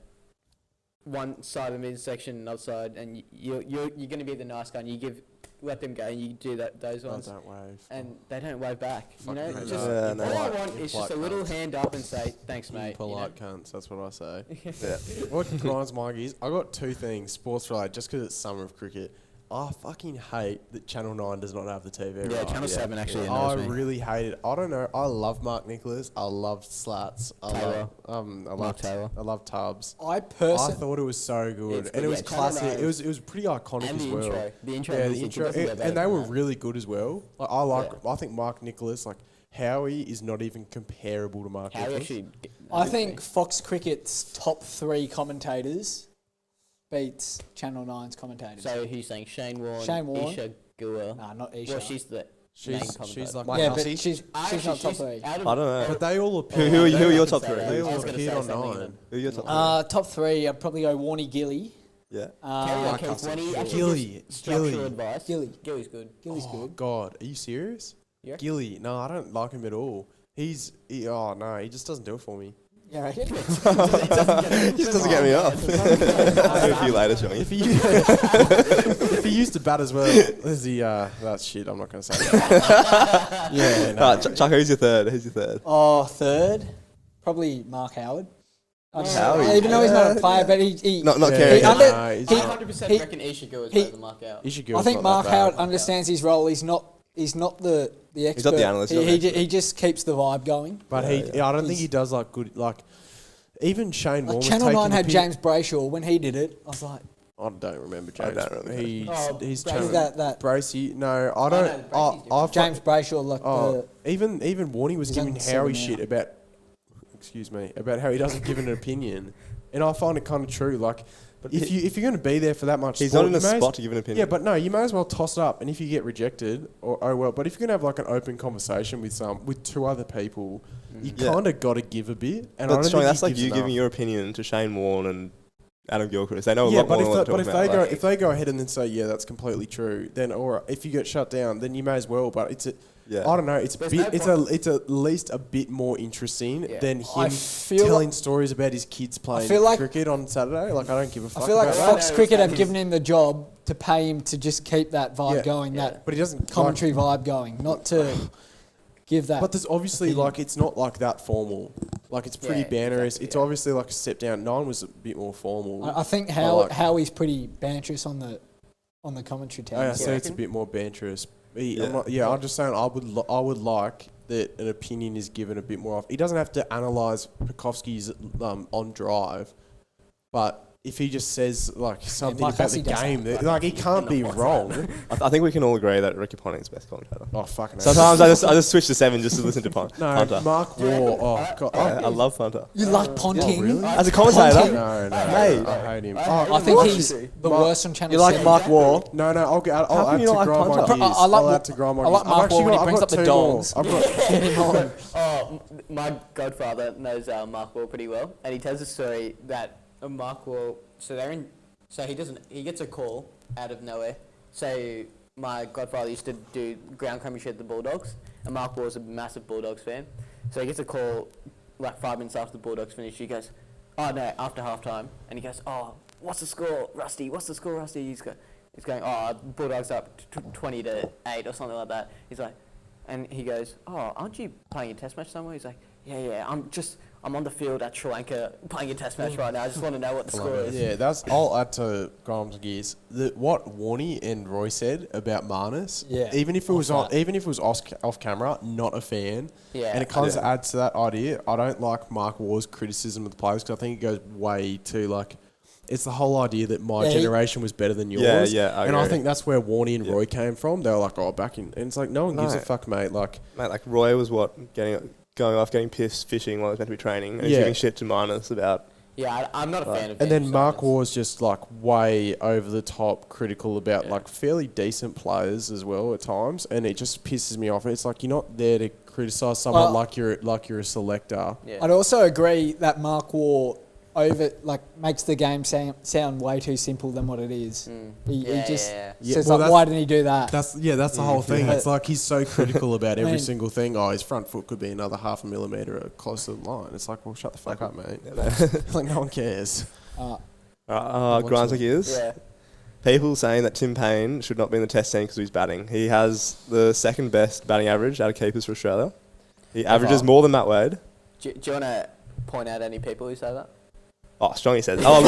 one side of the intersection, another side, and you're gonna be the nice guy, and you let them go, and you do those ones, Don't wave. and they don't wave back. You know, Fucking just Yeah, all no. I want is just a little hand up and say thanks, mate. Polite cunts, that's what I say. Yeah. What grinds my gears? I got two things, sports related, just because it's summer of cricket. I fucking hate that Channel 9 does not have the TV. Yeah, right. Channel 7 actually I annoys me. really hate it. I don't know. I love Mark Nicholas. I love Slats. Taylor. I love Taylor. I love Tubbs. I I personally. thought it was so good, It's and good, it was yeah, Channel classic. 9 It was pretty iconic And as the well. intro. The intro Yeah, the music, it intro, doesn't get and better they than were that. really good as well. Like I think Mark Nicholas, like Howie, is not even comparable to Mark How Nicholas. actually? I think Fox Cricket's top 3 commentators beats Channel 9's commentators. So who's saying Shane Warne? Shane Warne. Isha Gua. Nah, not Isha. Well, she's the main She's commentator. like My yeah, Hussey. but she's not top 3. Out of I don't know. But they all appear. Who are I your was top gonna three? say They that. I all was gonna appeared say on something 9. then. Who are your top Top 3, I'd probably go Warnie Gilly. three? Yeah. Kerry Uh, O'Keefe, when he actually Gilly, gives structural Gilly. advice. Gilly. Gilly's good. Gilly's Oh good. God, are you serious? You reckon? Gilly, no, I don't like him at all. Oh no, he just doesn't do it for me. Yeah, right. He just doesn't get me off. I'll do a few later, Johnny. If he if he used to bat as well, there's the that's shit. I'm not gonna say that. Yeah, no. Alright, Chuck, who's your third? Who's your third? Oh, third, probably Mark Howard. Howie. Even though he's not a player, but he Not Yeah, Kerry. he under- no, he's he- not. 100% reckon Isha Gua is he- better than Mark out. He should I think Mark Howard understands his role. He's not the expert. not the analyst, he's not the expert. He just keeps the vibe going. But I don't think he does like good. Like even Shane Warne Like was Channel taking 9 the had piss- James Brayshaw. When he did it, I was like, I don't remember I James. don't remember. He's Bracey. Channel that Bracey. No, I no, don't. Bracey's I've James Brayshaw, like even Warnie was He's giving on 7 Howie now. shit about, about how he doesn't give an opinion, and I find it kind of true. Like, if you're going to be there for that much, He's sport, not in a you may as- spot to give an opinion. Yeah, but no, you may as well toss it up, and if you get rejected, or oh well. But if you're going to have like an open conversation with two other people, you Yeah. kind of got to give a bit. And I But don't Johnny, think that's he like gives you enough. giving your opinion to Shane Warne and Adam Gilchrist. They know a Yeah, lot but more if than what but they're if talking they about. go if they go ahead and then say yeah that's completely true, then or if you get shut down, then you may as well. But it's Yeah. I don't know. It's There's bit, no it's at least a bit more interesting Yeah. than I him feel telling stories about his kids playing feel like- cricket on Saturday. Like I don't give a fuck. I feel like about Fox that. Cricket No, have given him the job to pay him to just keep that vibe Yeah. going, Yeah. that but he doesn't commentary vibe going, not to give that. But there's obviously opinion. like it's not like that formal. Like it's pretty Yeah, bannerous. exactly, It's yeah. obviously like a step down. Nine was a bit more formal. I think like- Howie's pretty banterous on the commentary Oh, yeah, team. so it's a reckon? bit more banterous. Yeah. I'm just saying I would like that an opinion is given a bit more off. He doesn't have to analyse Pekovsky's on drive, but if he just says like something Mike about the Hussey does game, like he can't be wrong. I think we can all agree that Ricky Ponting's the best commentator. Oh fucking. Sometimes I just switch to 7 just to listen to Punter. Mark Waugh. Oh god. I love Punter. You like Ponting? really? As a commentator, Ponting? No, Mate. I hate him. I think he's the Mark- worst on Channel You like 7. Mark Waugh? No, I'll How add can you to not like grind my Punter? gears. I like I'll Wa- add to grind my I like gears. Mark Waugh when he I've brings got up the two more. dogs. I've got Get him on. Oh, my godfather knows Mark Waugh pretty well, and he tells a story that Mark Waugh. So he gets a call out of nowhere. So my godfather used to do ground commentary at the Bulldogs, and Mark Waugh's a massive Bulldogs fan. So he gets a call like 5 minutes after the Bulldogs finish. He goes, "Oh no!" After halftime, and he goes, "Oh, what's the score, Rusty? What's the score, Rusty?" He's going, "Oh, Bulldogs up 20-8 or something like that." He's like, and he goes, "Oh, aren't you playing a test match somewhere?" He's like, "Yeah, I'm on the field at Sri Lanka playing a test match right now. I just want to know what the score is." Yeah, I'll add to Grimes' gears. What Warnie and Roy said about Marnus. Yeah, Even if it was off that. even if it was off camera, not a fan. Yeah. And it kind of adds to that idea. I don't like Mark Waugh's criticism of the players because I think it goes way too like. it's the whole idea that my Yeah, he- generation was better than yours. Yeah, I and I agree. think that's where Warney and Yeah. Roy came from. They were like, oh, back in, and it's like no one gives No. a fuck, mate. Like, Mate, like Roy was going off, getting pissed, fishing while he was meant to be training, and he's Yeah. giving shit to minors about. Yeah, I'm not a fan of and then James Mark Simons. War's just like way over the top critical about like fairly decent players as well at times, and it just pisses me off. It's like you're not there to criticize someone Well- like you're a selector. Yeah. I'd also agree that Mark War makes the game sound way too simple than what it is. He just Yeah, says well, like, that's- why didn't he do that? That's the whole thing. Yeah. It's like he's so critical about every mean- single thing. Oh, his front foot could be another half a millimetre closer to the line. It's like, well, shut the fuck up, mate. Like no one cares. Grinds like is. Yeah. People saying that Tim Payne should not be in the Test team because of his batting. He has the second best batting average out of keepers for Australia. He averages more than Matt Wade. Do you want to point out any people who say that? Oh, Strongy says it. Oh,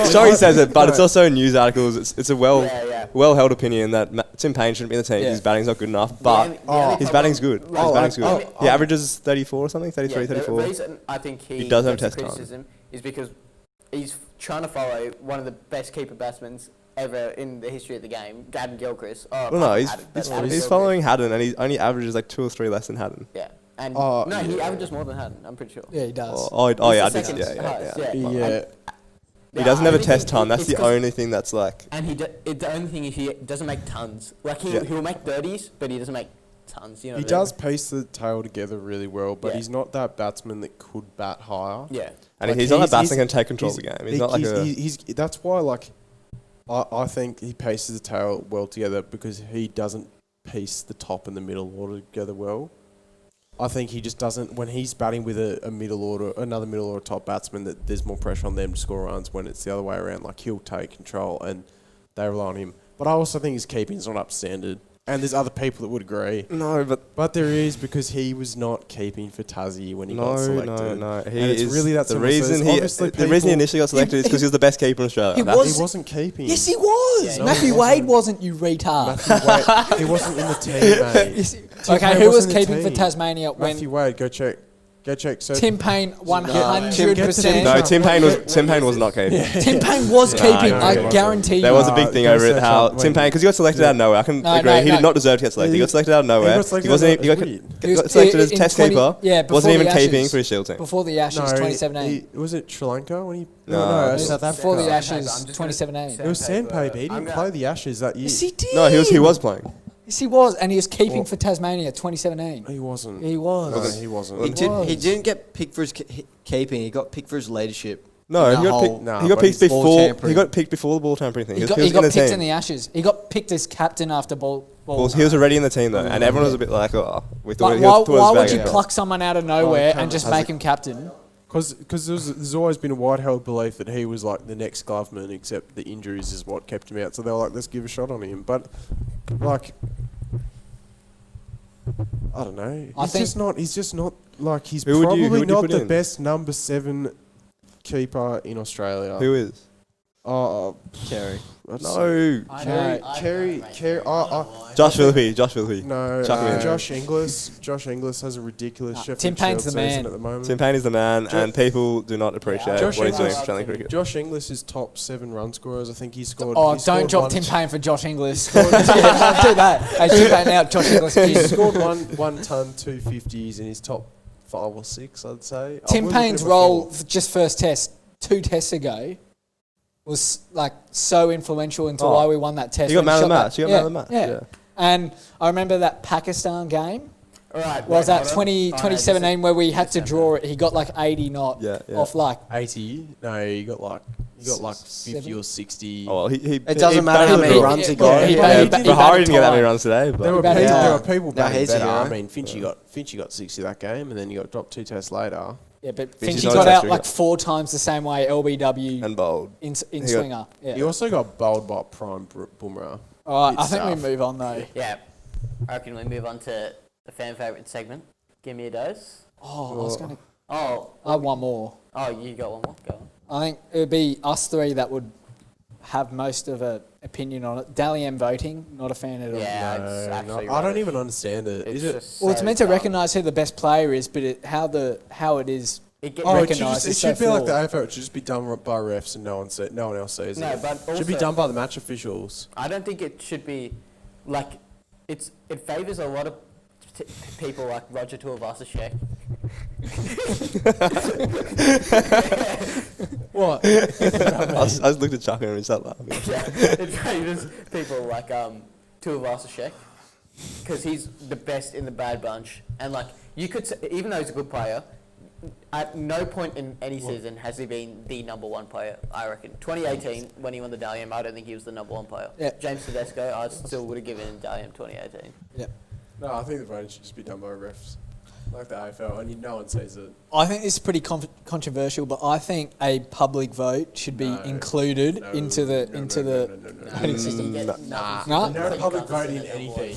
Strongy says it, but it's also in news articles. It's a well held opinion that Tim Payne shouldn't be in the team because his batting's not good enough. But his batting's good. His batting's good. He averages 34 or something, 33, 34. The reason I think he does have gets test time. criticism is because he's trying to follow one of the best keeper batsmen ever in the history of the game, Gavin Gilchrist. Well, no, he's following Haddon, and he only averages like 2 or 3 less than Haddon. Yeah. And Oh, no, he averages more than Haddon, I'm pretty sure. Yeah, he does. Yeah, He's I the did. second highest, Yeah. Yeah. He doesn't have a I test think ton. That's it's the 'cause- only thing that's like. And the only thing is he doesn't make tons. Like he'll make 30s, but he doesn't make tons. You know He what I mean? does piece the tail together really well, but Yeah. he's not that batsman that could bat higher. Yeah. And Like, he's not a batsman that can take control of the he's- game. He's not like a. he's that's why like I think he paces the tail well together because he doesn't piece the top and the middle order together well. I think he just doesn't when he's batting with another middle order top batsman that there's more pressure on them to score runs when it's the other way around. Like he'll take control and they rely on him. But I also think his keeping's not up to standard. And there's other people that would agree. No, But there is because he was not keeping for Tassie when he got selected. No. And it's really that the simple. So reason there's obviously the reason he people- initially got selected is because he was the best keeper in Australia. He That's- was- He wasn't keeping. Yes, he was. Yeah, Matthew he Wade wasn't, you retard. Matthew Wade, he wasn't in the team, mate. Yes, Tim okay, Payne who was wasn't in the keeping for team. Tasmania when Matthew Wade, go check. So Tim Payne Tim 100%? No, Tim Payne was not keeping. Tim Payne was Nah, keeping, no, I he wasn't. guarantee There you. was a big thing go over it. search How up Tim when- Payne, because he got selected out of nowhere. I can No, agree. no, He no. did not deserve to get selected. He got selected out of He nowhere. got selected He wasn't. out of He got, nowhere. He was got selected as in test 20 keeper. yeah, before wasn't even the keeping Ashes. for his Shield team. Before the Ashes, 2017. Was it Sri Lanka when he? No, South Africa. Before the I'm Ashes, just gonna- 2017. It was Sandpaper. He I'm didn't gonna- play the Ashes that year. Yes, he did. No, he was playing. Yes, he was, and he was keeping Well- for Tasmania 2017. He wasn't. He was. No, he wasn't. was. He didn't get picked for his keeping. He got picked for his leadership. No, in he that got whole- picked. Nah, He got but picked he's ball before. tampering. He got picked before the ball tampering thing. He was got in the picked team. in the Ashes. He got picked as captain after ball. Well, he was already in the team though, and everyone was a bit like, "Oh, we thought Like, he why was would back you in." pluck someone out of nowhere come and just on. make him captain? Because there's always been a wide-held belief that he was like the next Gloveman, except the injuries is what kept him out. So they were like, let's give a shot on him. But like, I don't know. I He's think- just not. He's just not like he's Who would you probably not put the in? best number 7 keeper in Australia. Who is? Oh, Kerry. No, Kerry. Josh Philippi. No, Chuck him in. Josh Inglis. Josh Inglis has a ridiculous Sheffield Tim Payne's Shield the man. season at the moment. Tim Payne is the man, Jo- and people do not appreciate Josh what he's doing Inglis- for Australian cricket. Josh Inglis is top 7 run scorers. I think he scored. Oh, he scored don't drop one- Tim Payne for Josh Inglis. Yeah, don't do that. Hey, Tim Payne out, Josh Inglis. He He's- scored one ton 250s in his top 5 or 6, I'd say. I Tim would Payne's never role, thought- for just first test, 2 tests ago, was like so influential into Oh. why we won that test. He got when man of the shot that- match. He got man of the match. Yeah. Yeah. And I remember that Pakistan game. All right. Was that hold on. 2017 where we had to draw it? He got like 80 not Yeah, yeah. off like 80. No, he got like 50 or 60. Oh, well, he It doesn't matter how many he- runs he yeah, got. he Yeah, batted- But he Harry batted didn't get that many time. runs today. There were, But batted people, time. there were people No, batting he's a better. hero. I mean, Finchie got 60 that game, and then he got dropped 2 tests later. Yeah, but Finchie's Finchie not a got test out cricket. like 4 times the same way LBW and bold. in He got- swinger. Yeah. He also got bowled by Prime Boomerang. All right, I It's think we tough. move on though. Yeah. I reckon we move on to the fan favourite segment. Give me a dose. Oh, I was gonna. Oh, I have one more. oh, you got one more. Go on. I think it would be us 3 that would have most of an opinion on it. Dally M voting, not a fan at all. Yeah, it's actually. I don't rubbish. even understand it. It's Is it? just Well, it's so meant to dumb. recognise who the best player is, but how it is it gets Oh, recognised it as so should be like the flawed. AFL. It should just be done by refs and no one else sees No, it. but It should be also- done by the match officials. I don't think it should be like it favours a lot of people like Roger Tuivasa-Sheck. What? I just looked at Chuck and he started laughing. It favours people like Tuivasa-Sheck because he's the best in the bad bunch, and like you could say, even though he's a good player, at no point in any season has he been the number one player. I reckon 2018 when he won the Dalian, I don't think he was the number one player. Yeah. James Tedesco, I still would have given him Dalian 2018. No, I think the voting should just be done by refs, like the AFL, and no one sees it. I think this is pretty controversial, but I think a public vote should be No. included No, into the no, into no, the no, no, no, no. voting system. Nah. No? No public vote in anything.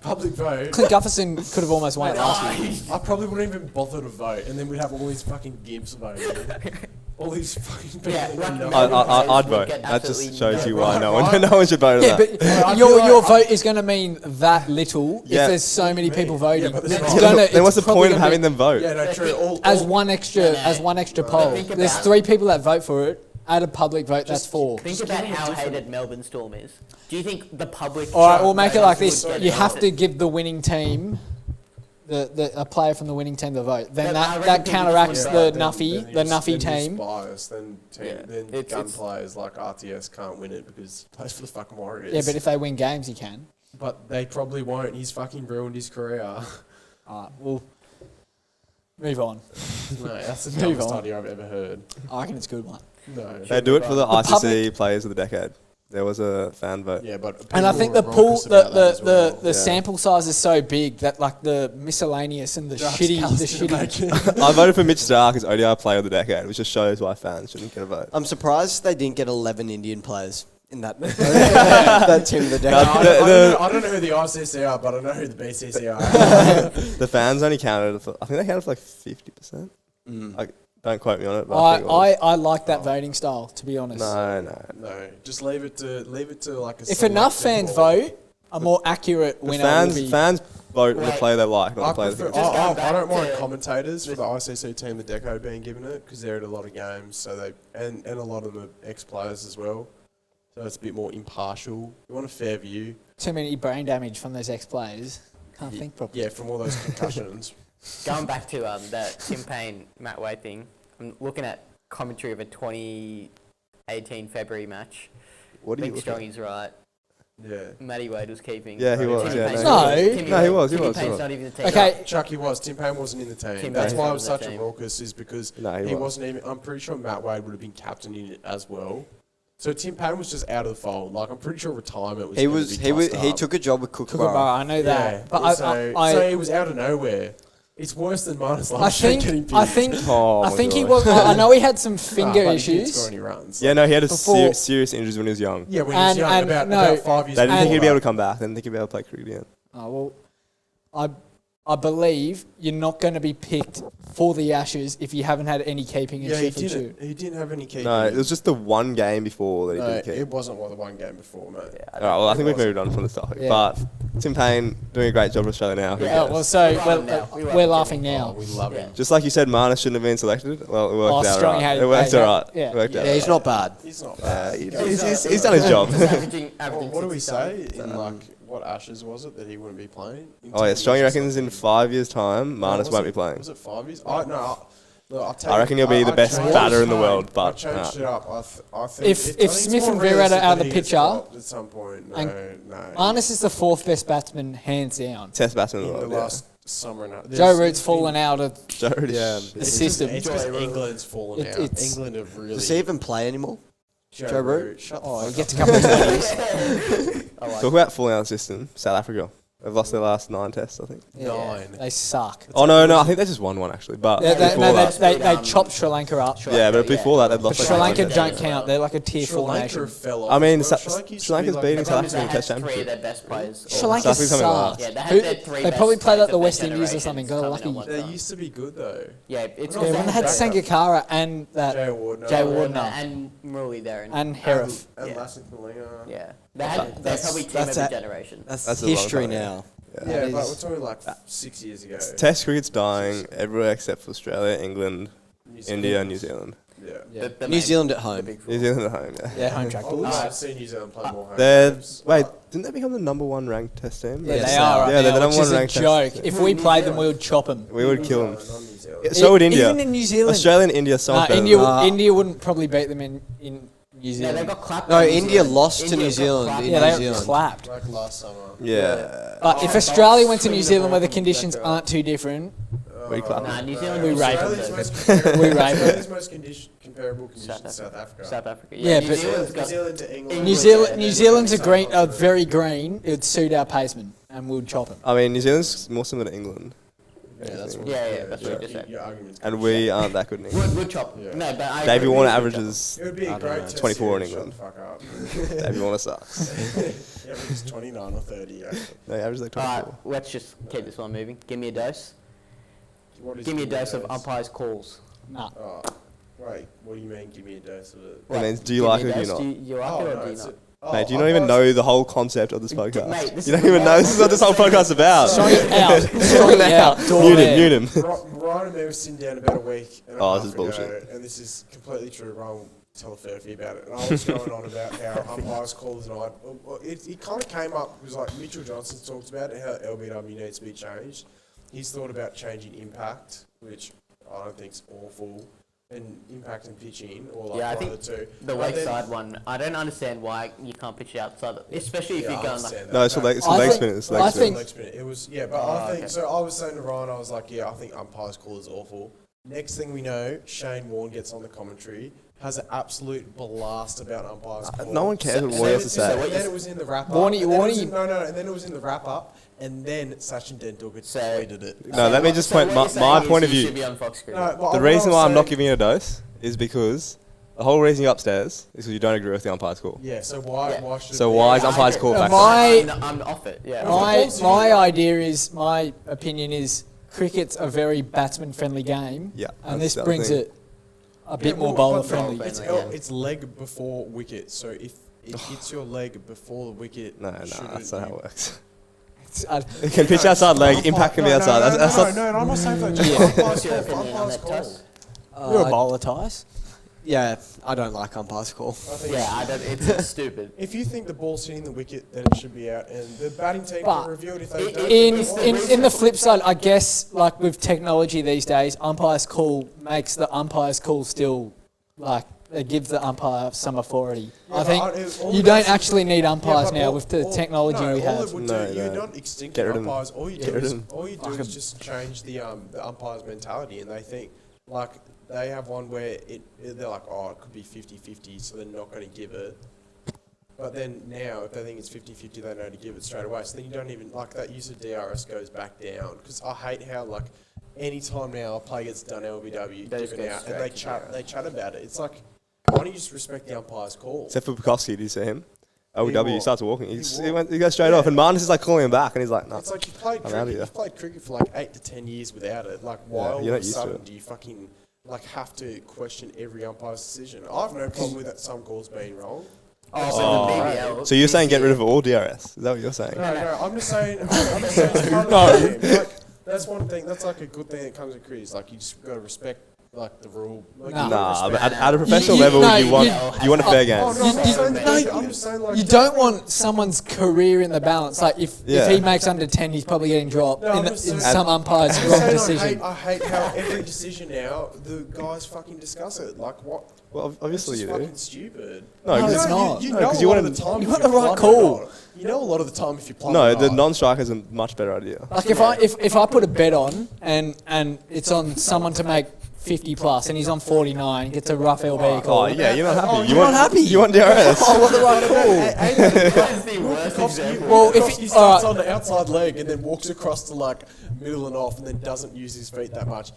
Public vote. Clint Gufferson could have almost won it last year. I probably wouldn't even bother to vote, and then we'd have all these fucking gimps voting. All these fucking people. Yeah, that like know. I'd Would vote. get That just absolutely shows you no why vote. no one should vote on Yeah, that. but I your feel like vote is going to mean that little Yeah. if there's so many people voting. Yeah, but It's then- gonna- Then what's the it's probably point of gonna having be- them vote? Yeah, no, true. as one extra poll? Think There's about- 3 people that vote for it. Add a public vote, that's 4. Think about how hated Melbourne Storm is. Do you think the public? All right, we'll make it like would this: get you it? have to give the winning team, a player from the winning team the vote. Then But I that reckon counteracts people the just Nuffy team. Bias, then Yeah. then It's- gun it's- players like RTS can't win it because he plays for the fucking Warriors. Yeah, but if they win games, he can. But they probably won't. He's fucking ruined his career. All right, we'll move on. No, that's the Move dumbest on. idea I've ever heard. I reckon it's a good one. No. They do it for the ICC public- players of the decade. There was a fan vote. Yeah, but And I people think were the pool, raucous about that as well. the Yeah. sample size is so big that like the miscellaneous and the Just shitty, Callus the didn't shitty. make it. I voted for Mitch Stark as ODI player of the decade, which just shows why fans shouldn't get a vote. I'm surprised they didn't get 11 Indian players in that that team of the No, decade. I don't know who the ICC are, but I know who the BCC are. The fans only counted for, I think they counted for like 50%. Don't quote me on it, but I think it was. I like that voting style, to be honest. No. No, just leave it to like a. If enough selected fans board. vote, a more accurate The winner fans, will be. fans vote the Wait. player they like, not I, the player they prefer, think. Just going I don't back mind to- commentators for the ICC team the decade being given it because they're at a lot of games, so they and a lot of them are ex-players as well, so it's a bit more impartial. You want a fair view, Too many brain damage from those ex-players. Can't Ye- think properly. yeah, from all those concussions. Going back to that Tim Payne Matt Wade thing, I'm looking at commentary of a 2018 February match. What I do you think look at? Strongie's right. Yeah. Matty Wade was keeping. Yeah, he was, Timmy yeah, Payne's no. not- No. Timmy No, he was, he Timmy was, he Payne's was. not even the team. Okay. Chucky was. Tim Payne wasn't in the team. Tim That's Payne why it wasn't was in the such a team. raucous, is because No, he he was. wasn't even. I'm pretty sure Matt Wade would have been captain in it as well. So Tim Payne was just out of the fold. Like I'm pretty sure retirement was. He gonna was be he was tossed he up. took a job with Kookaburra, Kookaburra. I know that. Yeah, But so I it was out of nowhere. It's worse than minus I last year getting think, picked. I think, Oh I my think he God. was. I know he had some finger But he didn't issues. score any runs. Yeah, no, he had a Before- serious injuries when he was young. Yeah, when he was And- young, and about no, 5 years. They didn't think he'd be before able that. to come back. They didn't think he'd be able to play cricket again. Oh, well, I believe you're not going to be picked for the Ashes if you haven't had any keeping in Yeah, he Sheffield Shield. didn't. He didn't have any key. No, it was just the one game before that he No, didn't keep. it wasn't the one game before, mate. All right, well, I think we've moved on from this topic. Yeah. But Tim Payne doing a great job for Australia now. Who Yeah. Oh, cares? well, so We're laughing now. We love we're him. laughing Oh, now. we love Yeah. him. Just like you said, Marnus shouldn't have been selected. Well, it worked out Strong right. had- It worked yeah, out right. yeah. It worked out Yeah, he's right. not bad. He's not Yeah, bad. he's done his job. averaging What do we 60 say? something. In like what Ashes was it that he wouldn't be playing? In Oh, yeah, 10 Strongy years or reckons in something? 5 years' time, No, Marnus was won't it- be playing. Was it 5 years? I'll tell I reckon he'll be the best changed- batter in the world, I but changed nah. it up. I think If I think it's Smith more and Vera realistic are out of that the he gets picture, dropped at some point. No, and no. Marnus is the 4th best batsman, hands down. Test batsman in in the the world. last summer and a half. Joe There's- Root's it's fallen been- out of Yeah. Joe Yeah. the system. It's because England's fallen It- out. it's- England have really. Does he even play anymore? Joe Root? Shut the Oh, he fuck gets a up. couple of 20s. I like Talk about falling out of the system. South Africa. They've lost their last 9 tests, I think. Yeah, 9. they suck. Oh, no, I think they just won one, actually. But They, they, before no, that, they chopped Sri Lanka up. yeah, but before that, they'd But lost Sri like Lanka 9 don't count. They're like a tier Sri 4 Lanka nation. fell off. I mean, Well, Sri Sri Lanka used to Sri Lanka's be beating The South problem is they Africa in had Test 3 of Championship. their best players. Sri all- Lanka South Africa's coming suck. last. Yeah, they had Who- their 3 they best probably played players like the of West their Indies or generation something, got coming lucky. at one They time. used to be good though. Yeah, it's Yeah, Yeah, when they had Sangakkara and that Jay Wardner. Jay Warner Wardner and Murali there. and Harif. And Yeah. Lassith Malinga. Yeah, they're That's- probably team of that's the a- generation. That's, That's a long history time, yeah. now. Yeah, That but is- we're talking like 6 years ago. Test cricket's dying everywhere except for Australia, England, India and New Zealand. Yeah. New Zealand at home. New Zealand at home, yeah. Yeah, home track I would bulls. like to see New Zealand play more home They're games. wait, didn't they become the number one ranked test team? Yeah, Yes, they are right Yeah, they're now, the which number is one a ranked joke. test. If we played them, we would chop them. We would kill them. No, not New Zealand. So would India. Even in New Zealand. Australia and India so much better. India wouldn't probably beat them in New Yeah, Zealand. they got clapped. No, by New India Zealand. lost to India New got Zealand clapped in yeah, by New they Zealand. clapped. Like last summer. Yeah. But if Australia went to New Zealand where the conditions aren't too different, We clap. Nah, New Zealand. We was- rape them. Australia's most comparable- We rape them. Australia's most comparable conditions, South Africa. South Africa. Yeah, New but- Zealand's New got. Zealand to England. New Zealand's a very green. It would suit our paceman, and we'd chop them. I mean, New Zealand's more similar to England, Yeah, that's what. Yeah, that's what you just said. Your argument's and good. we aren't that good in England. Would chop. Yeah. No, but I. Davey agree. Warner averages. It would be a great test 24 in series, England. Shut the fuck up. Davey Warner sucks. Yeah, but it's 29 or 30. Actually. No, he averages like All 24. right, let's just keep this one moving. Give me a dose. What is Give me a give dose of umpires' calls. Nah. Oh, wait. What do you mean? Give me a dose of it. That means, do you Give like me it a or do you dose. not? Do you like it or do you not? Mate, do you not even know the whole concept of this podcast? Mate, this You is don't even know. This is what this whole podcast's about. Strong it out. Strong it out. Mute him, mute him. Ryan and me were sitting down about a week and a Oh, half this is ago, bullshit. and this is completely true. Ryan will tell a Furphy about it. And I was going on about how umpires called tonight. It kind of came up, it was like Mitchell Johnson talked about it, how LBW needs to be changed. He's thought about changing impact, which I don't think is awful, and impact and pitching, or like Yeah, I one think of the two. The But then- wayside one, I don't understand why you can't pitch it outside, especially if Yeah, you're I going like. understand No, that. it's for leg, it's for I leg think- spinners. I Leg think- spinners. Leg spin. It was, yeah, but Oh, I think okay. so. I was saying to Ryan, I was like, yeah, I think umpires call is awful. Next thing we know, Shane Warne gets on the commentary, has an absolute blast about umpires call. No one cares what And Warne then has to it's- say. And then it was in the wrap up. Warney- and then it was Warney- in- No, and then it was in the wrap up, and then Sachin Tendulkar So- tweeted it. No, let me just So point what my you're saying point is of you view. should be on Fox Screen. No, well, The what reason I why was I'm not saying- giving you a dose is because the whole reason you're upstairs is because you don't agree with the umpire's call. Yeah, so why? Yeah. Why should? So it be- why is umpire's call Uh, back? my- I'm off it. Yeah. My opinion is cricket's a very batsman friendly game. Yeah, And that's this the other brings thing. it a bit Yeah, more well, bowler but no, friendly. It's leg before wicket. So if it hits your leg before the wicket, No, that's not how it works. It's- You can pitch outside leg, impact can be outside. That's not. No, I'm not saying that. Just Yeah. umpires What's your call. opinion on Umpires that, call. Tuss? You're a bowler, Tice. Yeah, I don't like umpires call. I think Yeah, I don't, it's stupid. if you think the ball's hitting the wicket, then it should be out, and the batting team But can review it if they don't. In the flip side, I guess like with technology these days, umpire's call makes the umpire's call still like it gives the umpire some authority. I think you don't actually need umpires now with the technology we have. No, You're no. not extincting Get rid of them. umpires. All you Get do rid is of them. just change the umpire's mentality, and they think like they have one where they're like, oh, it could be 50-50, so they're not going to give it. But then now, if they think it's 50-50, they know to give it straight away. So then you don't even like that use of DRS goes back down, because I hate how like any time now a play gets done LBW They just given go out, straight and to they chat about it. It's like, why don't you just respect the umpire's call? Except for Bukowski, did you see him? He OW, he walked. starts walking. He He goes straight Yeah. off, and Martin's is like calling him back, and he's like, no. It's like I'm outta here. you've played cricket for like 8 to 10 years without it. Like, why all you're of not a used to sudden it. do you fucking like have to question every umpire's decision? I have no problem with that some calls being wrong. Oh, Oh. so the BBL. So you're saying get rid of all DRS? Is that what you're saying? No, I'm just saying. I'm just saying it's part of the game. Like, that's one thing. That's like a good thing that comes with cricket. Like, you just got to respect like the rule. Like, Nah. you gotta Nah, but respect at a professional you- level, no, you want you- you want a fair game. Oh, no, I'm not saying that. I'm just saying like You don't want someone's career in the balance. Like if Yeah. he makes under 10, he's probably getting dropped No, I'm in just saying- some umpire's I'm wrong saying decision. I hate how every decision now the guys fucking discuss it. Like what? Well, obviously it's you just do. fucking stupid. No, No, because it's not. You No, know 'cause a you lot wanna- of the time you if want the right plumb it call. right. You know a lot of the time if you plumb no, it the right. non-striker is a much better idea. Like if I put a bet on and it's on someone to make 50 plus and he's on 49, gets a rough LB call. Oh yeah, you're not happy. Oh, you you're want not happy? You want DRS? I want the right call. That is the worst example. Well, if he he- starts alright. on the outside leg and then walks across to like middle and off and then doesn't use his feet that much,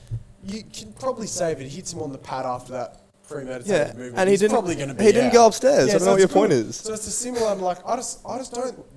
you can probably say if it hits him on the pad after that premeditated Yeah, movement, and he he's didn't. probably going to be He didn't out. go upstairs. Yeah, I don't know so what your it's point good. is. So it's a similar. I'm like, I just don't.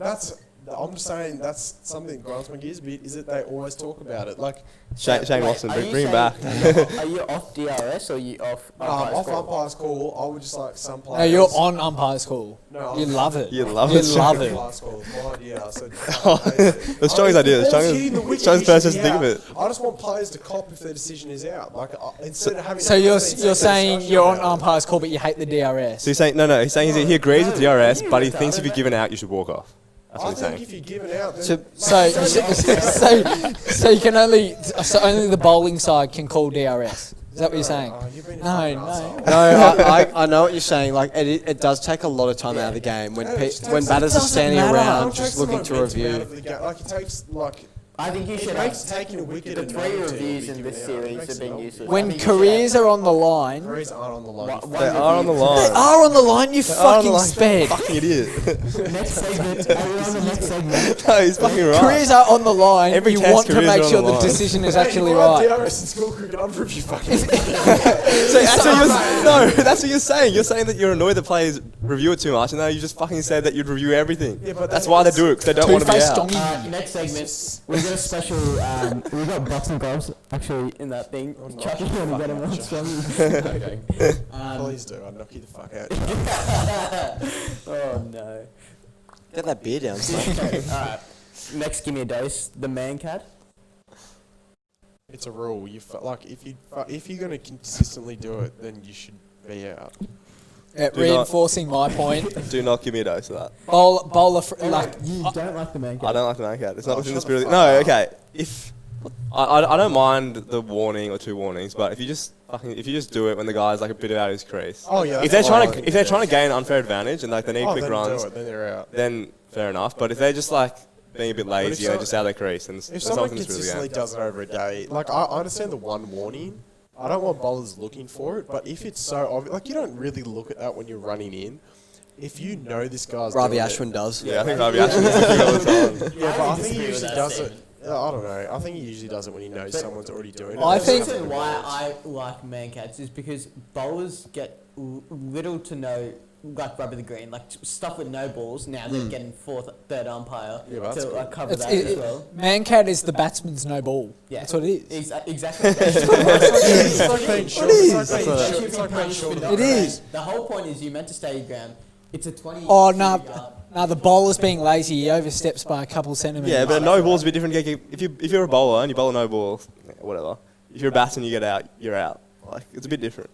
I'm just saying that's something that grinds my gears a bit. Is that they always talk about it? Like, Shane Watson, are you bring him back. Are you off DRS or are you off? off umpire's call. I would just like some players. No, you're on umpire's call. No, You love it. You love You it. love it. Umpire's call. It's my idea. So The strongest idea. The strongest person to think of it. I just want players to cop if their decision is out. Like instead of having. So you're saying you're on umpire's call, but you hate the DRS. So you're saying no? He's saying he agrees with DRS, but he thinks if you're given out, you should walk off. That's I what he's think saying. if you're given out, then So you can only the bowling side can call DRS. Is that what you're saying? you've been a No, fucking no. arsehole. No, I know what you're saying. Like it does take a lot of time out of the game when when batters are standing around just looking to review. Like it takes like. I think you It should makes have taking a wicket the and 3 not to reviews be in this given out. It series makes have been it useless. I When think you should careers are on the line, Careers aren't on the line. One They are on the they line. are on the line. You They are on the fucking line. sped. Fucking idiot. Next segment. Are we on the next segment? No, he's fucking right. Careers are on the line. Every You test want to careers make are on sure the the line. decision is Hey, actually you are right. DRS in school cricket. I'm proof you fucking. So that's what you're, no, that's what you're saying. You're saying that you're annoyed that players review it too much, and now you just fucking said that you'd review everything. Yeah, but That's why they do it, because they don't want to be Two-faced out. donkey. Next segment. We've got a special. We've got boxing gloves actually in that thing. Chuck it and get him on strong. Please do. I'd knock you the fuck out. Oh no. Get that beer down, son. Okay, alright. Next, give me a dose. The man cat. It's a rule. Like if you're gonna consistently do it, then you should be out. Yeah, Do reinforcing my point. Do not give me a dose of that. Bowler like You don't like the man cat. I don't like the man cat. It's not within the shut the spirit. fuck No, up. okay. If I don't mind the warning or 2 warnings, but if you just do it when the guy's like a bit out of his crease. Oh yeah. If they're trying to gain an unfair advantage and like they need quick then runs, do it, then they're out. then fair enough. But if they're just like being a bit lazy and they're so- just out of their crease, then If there's someone nothing that's really consistently game. does it over a day, like I understand the one warning. I don't want bowlers looking for it, but if it's so obvious, like you don't really look at that when you're running in. If you know this guy's Ravi doing Ashwin does. Yeah, I think Ravi Ashwin is looking all the time. Yeah, but I think he disagree with usually that does statement. it. I don't know. I think he usually does it when he knows someone's already doing it. I The think- reason why I like man cats is because bowlers get little to no, like rubber the green, like stuff with no balls. Now they're getting third umpire Yeah, that's to good. cover that as well. man cat is the batsman's no ball. Yeah. That's what it is. Exactly. It's like being short. It's like being It short. should It's be like being punished short. with of no It is. The whole point is you meant to stay your ground. It's a 20. Oh no, the bowler's being lazy. He oversteps by a couple centimeters. Yeah, but a no ball's a bit different. If you're a bowler and you bowl a no ball, whatever. If you're a batsman, you get out. You're out. Like it's a bit different.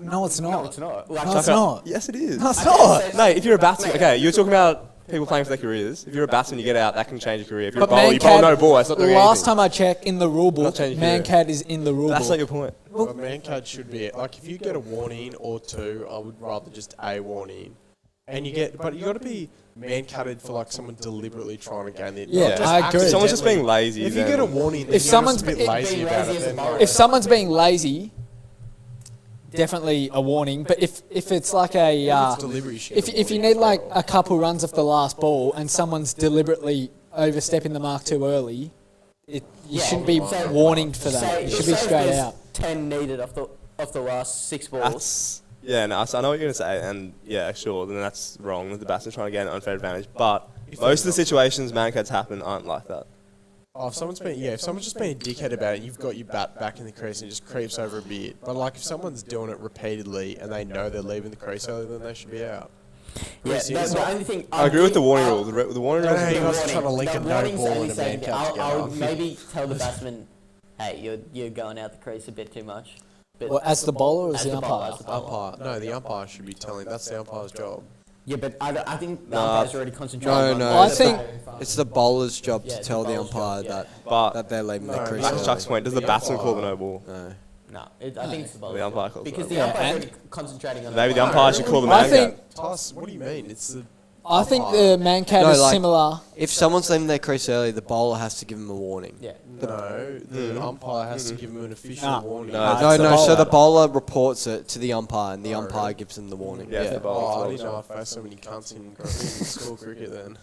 no, it's not. No, it's not. Like, No, it's not. Yes, it is. No, it's not. No, if you're a batsman, okay, you're talking about people playing for their careers. If you're a batsman, you get out. That can change your career. If you're But a bowler, you bowl no ball. That's not doing last anything. time I checked in the rule book, Not changing man career. cat is in the rule That's book. not your point. A man card should be like if you get a warning or 2, I would rather just a warning. And you get, but you got to be man cutted for like someone deliberately trying to gain the. Yeah, not just I agree. If someone's just accidentally. being lazy, If you then get a warning, then If you're someone's just a bit being lazy about lazy it. as a Then bowler. If someone's being lazy, definitely a warning. But if it's like a it's delivery shit. if you need like a couple runs off the last ball and someone's deliberately overstepping the mark too early, you shouldn't be So- warninged for that. say- It should be say straight there's out. 10 needed off the last 6 balls. that's yeah. No, so I know what you're gonna say, and yeah, sure. Then that's wrong. The batsman's trying to gain an unfair advantage, but most of the situations man cats happen aren't like that. Oh, if someone's just being a dickhead about it, you've got your bat back in the crease and it just creeps over a bit. But like if someone's doing it repeatedly and they know they're leaving the crease early, then they should be out. Yeah, It's that's not- the only thing. I agree with the warning rule. The warning rule. Hey, you guys are warning. trying to link The a no warning's ball only and a man saying cat I together. would maybe tell the batsman, hey, you're going out the crease a bit too much. But Or as the bowler or as as the the bowler, umpire? as the bowler. Umpire. No, the umpire should be telling. That's the umpire's job. Yeah, but I think the Nah. umpire's already concentrating No, on no. I it's think- it's the bowler's job Yeah, to it's tell the the bowler's umpire job, yeah. But that they're leaving No, their crease back to early. Chuck's point, does the The batsman call the umpire. no ball? No. No, I think it's the bowler. The umpire calls Because the the no umpire's ball. already concentrating on Maybe the ball. umpire should call the I man think cat. Toss. What do you mean? It's the. I think the man cat No, is like- similar. If someone's leaving their crease early, the bowler has to give them a warning. Yeah. No, the umpire has to give him an official Nah. warning. No, Nah, it's No, the no. So bowler. the bowler reports it to the umpire, and the Oh, umpire really? gives them the warning. Yeah, it's the bowler. Oh, I didn't know I faced so many cunts in school cricket then.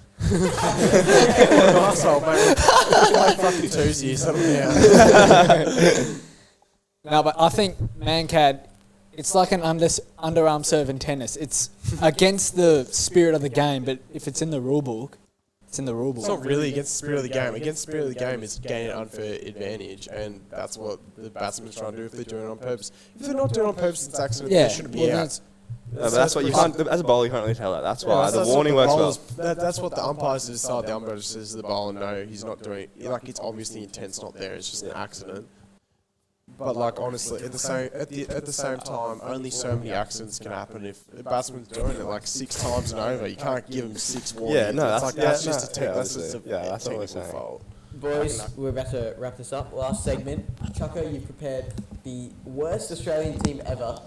Arsehole, mate. Play fucking Tuesday, settle down. No, but I think man cat, it's like an underarm serve in tennis. It's against the spirit of the game, but if it's in the rule book, It's in the rule It's book. not really against the spirit of the game. Against the spirit of the game is gaining an unfair advantage, and that's what the batsman's trying to do if they're doing it on purpose. If they're not doing it on purpose, it's accident. Yeah, They shouldn't be well, out. that's- No, but that's what you can't. As a bowler, you can't really tell that. That's why the warning works well. That's what the umpires decide. The umpire just says to the bowler, no, he's not doing it. Like, it's obvious the intent's not there. It's just an accident. But like honestly, at the same time, only so many accidents can happen. If the batsman's doing it like 6 times and over, you can't give him 6 warnings. Yeah, no, that's just a that's what we're technical saying. fault. Boys, we're about to wrap this up. Last segment. Chucko, you've prepared the worst Australian team ever.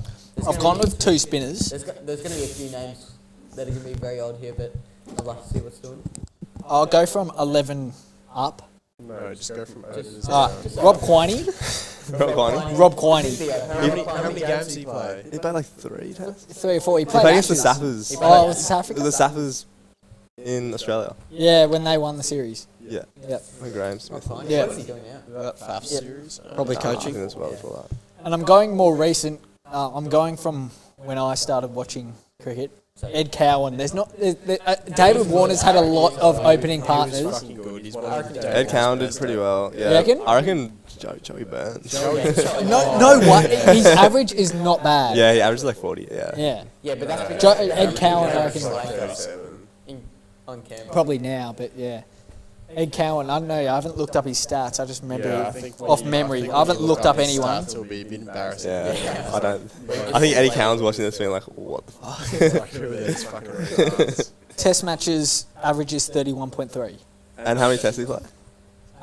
I've gone with 2 spinners. There's going to be a few names that are going to be very odd here, but I'd like to see what's doing. I'll go from 11 up. No, just go from over. Rob Quiney. Rob Quiney. How many games did he play? He played like 3 tests. 3 or 4. He He played played against the Ashes. Saffers. Oh, it was South The Africa? Saffers in Australia. Yeah, when they won the series. Yeah. Yep. With Graham Smith. Yeah. What's he doing now? That FAF Yep. series? Probably I coaching. think as well for that. And I'm going more recent. I'm going from when I started watching cricket. Ed Cowan. David Warner's had a lot of opening He was partners. fucking good. He's one of the Ed Cowan did pretty well. Yeah. You reckon? I reckon Joey Burns. No way. His average is not bad. Yeah, he averages like 40. Yeah. Yeah. Yeah, but that's Ed Cowan, I reckon, on camera. probably now, but yeah. Ed Cowan, I don't know. I haven't looked up his stats. I just remember Yeah, I him think off memory. I haven't looked up anyone. It'll be a bit embarrassing. Yeah. I don't. I think Eddie Cowan's watching this being like, what the fuck? Like, who are these fucking retards? Test matches averages 31.3. And how many tests did he play?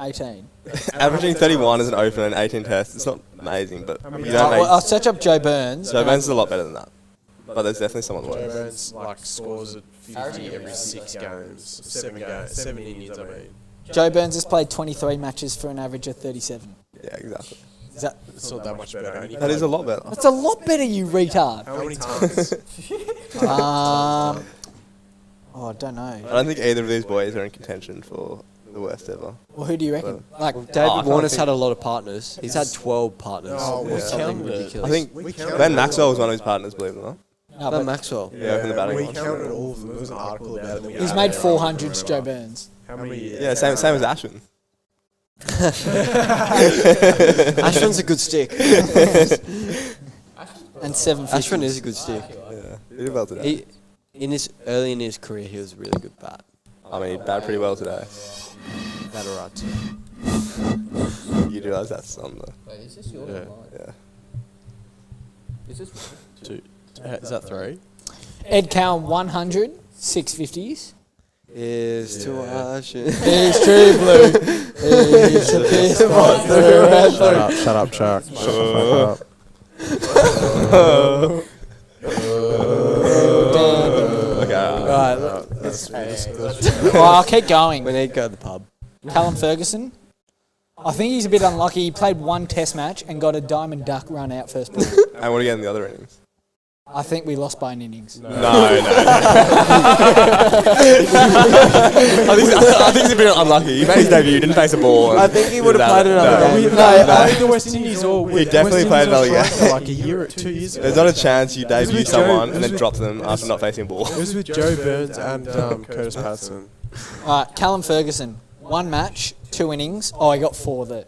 18. Averaging 31 as an opener in 18 tests. It's not amazing, but you don't Well, make. I'll search up Joe Burns. Joe Burns is a lot better than that. But there's definitely someone Joe worse. Burns like scores at 50 every 6 games. 7 innings, I mean. Joe Burns has played 23 matches for an average of 37. Yeah, exactly. Is that? It's not that much better. That is a lot better. That's a lot better, you retard. How many times? I don't know. I don't think either of these boys are in contention for the worst ever. Well, who do you reckon? Like, I David can't Warner's think- had a lot of partners. He's had 12 partners. Oh, we Something counted it. ridiculous. I think Ben Maxwell was one of his partners, believe it or not. no, Ben but Maxwell. Yeah, from the batting we line. counted all of them. There was an article about it. he's made 400s, Joe Burns. How many? Yeah, same as Ashwin. Ashwin's a good stick. And 750s. Ashwin is a good stick. Yeah, he did well today. Early in his career, he was a really good bat. I mean, he batted pretty well today. Bat alright too. You realise that's on the... Wait, is this yours Yeah. or mine? Yeah. Is this mine? Is that 3? Ed Cowan, 100, 650s. Is to Ashwin. He's true blue. He's a piss one through and through. Shut up, Chuck. Shut the fuck up. Okay, Right, That's well, I'll keep going. We need to go to the pub. Callum Ferguson. I think he's a bit unlucky. He played 1 test match and got a diamond duck run out first ball. and what do you get in the other innings? I think we lost by an innings. No. I think he's a bit unlucky. He made his debut, didn't face a ball. I think he would have played another game. I think the West Indies He definitely played another game. like a year, 2 years ago. There's not a chance you was debut with someone Joe- and then drop them after not facing a ball. It was with Joe Burns and Curtis Patterson. All right, Callum Ferguson. 1 match, 2 innings. Oh, he got 4 there.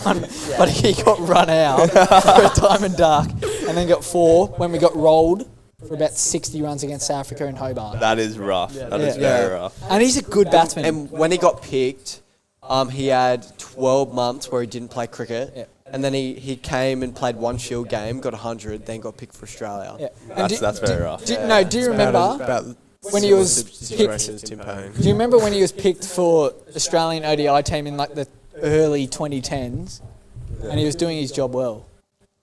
But he got run out for a diamond duck and then got 4 when we got rolled for about 60 runs against South Africa in Hobart. That is rough. That is Yeah. very rough. And he's a good batsman. And when he got picked, he had 12 months where he didn't play cricket. Yeah. And then he came and played 1 Shield game, got 100, then got picked for Australia. Yeah. And That's very rough. do you remember About when he was situation picked? as Tim Payne. Do you remember when he was picked for Australian ODI team in like the early 2010s? And he was doing his job well.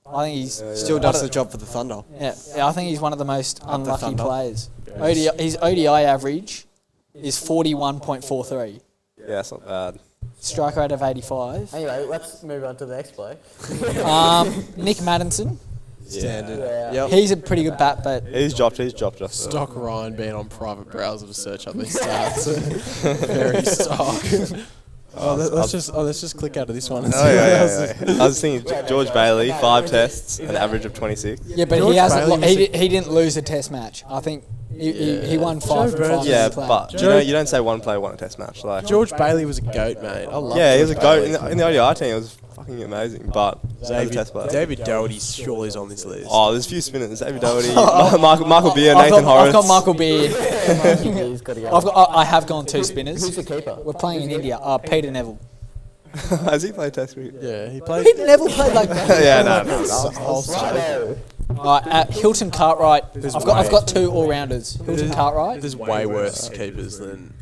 I think he's Still does the job for the Thunder. yeah, I think he's one of the most unlucky Thunder. players. His ODI average is 41.43. Yeah, that's not bad. Strike rate of 85. Anyway, let's move on to the next play. Nick Maddinson. Standard. Yeah. Yep. He's a pretty good bat, but He's dropped us. Stock Ryan being on private browser to search up these stats. Very stock. Let's just click out of this one. And Oh, see what yeah, else yeah, yeah. I was thinking George Bailey, 5 tests, an average of 26. Yeah, but George he hasn't. Bailey was He didn't lose a test match. I think he won 5 from 5. Yeah, in the play. but you don't say one player won a test match. Like, George Bailey was a goat, mate. I love yeah, he was a George goat Bailey. in the ODI team. It was fucking amazing, but as a test player. David Doherty surely is on this list. Oh, there's a few spinners. David Doherty, Michael Beer, Nathan I've got Horace. Michael Beard. He's got to go. I have gone 2 spinners. Who's the keeper? We're playing in India. Peter Neville. Has he played test cricket? Yeah, he played. Peter Neville played like that. Yeah, no. Hilton Cartwright. I've got 2 all rounders. Hilton Cartwright. There's way worse keepers than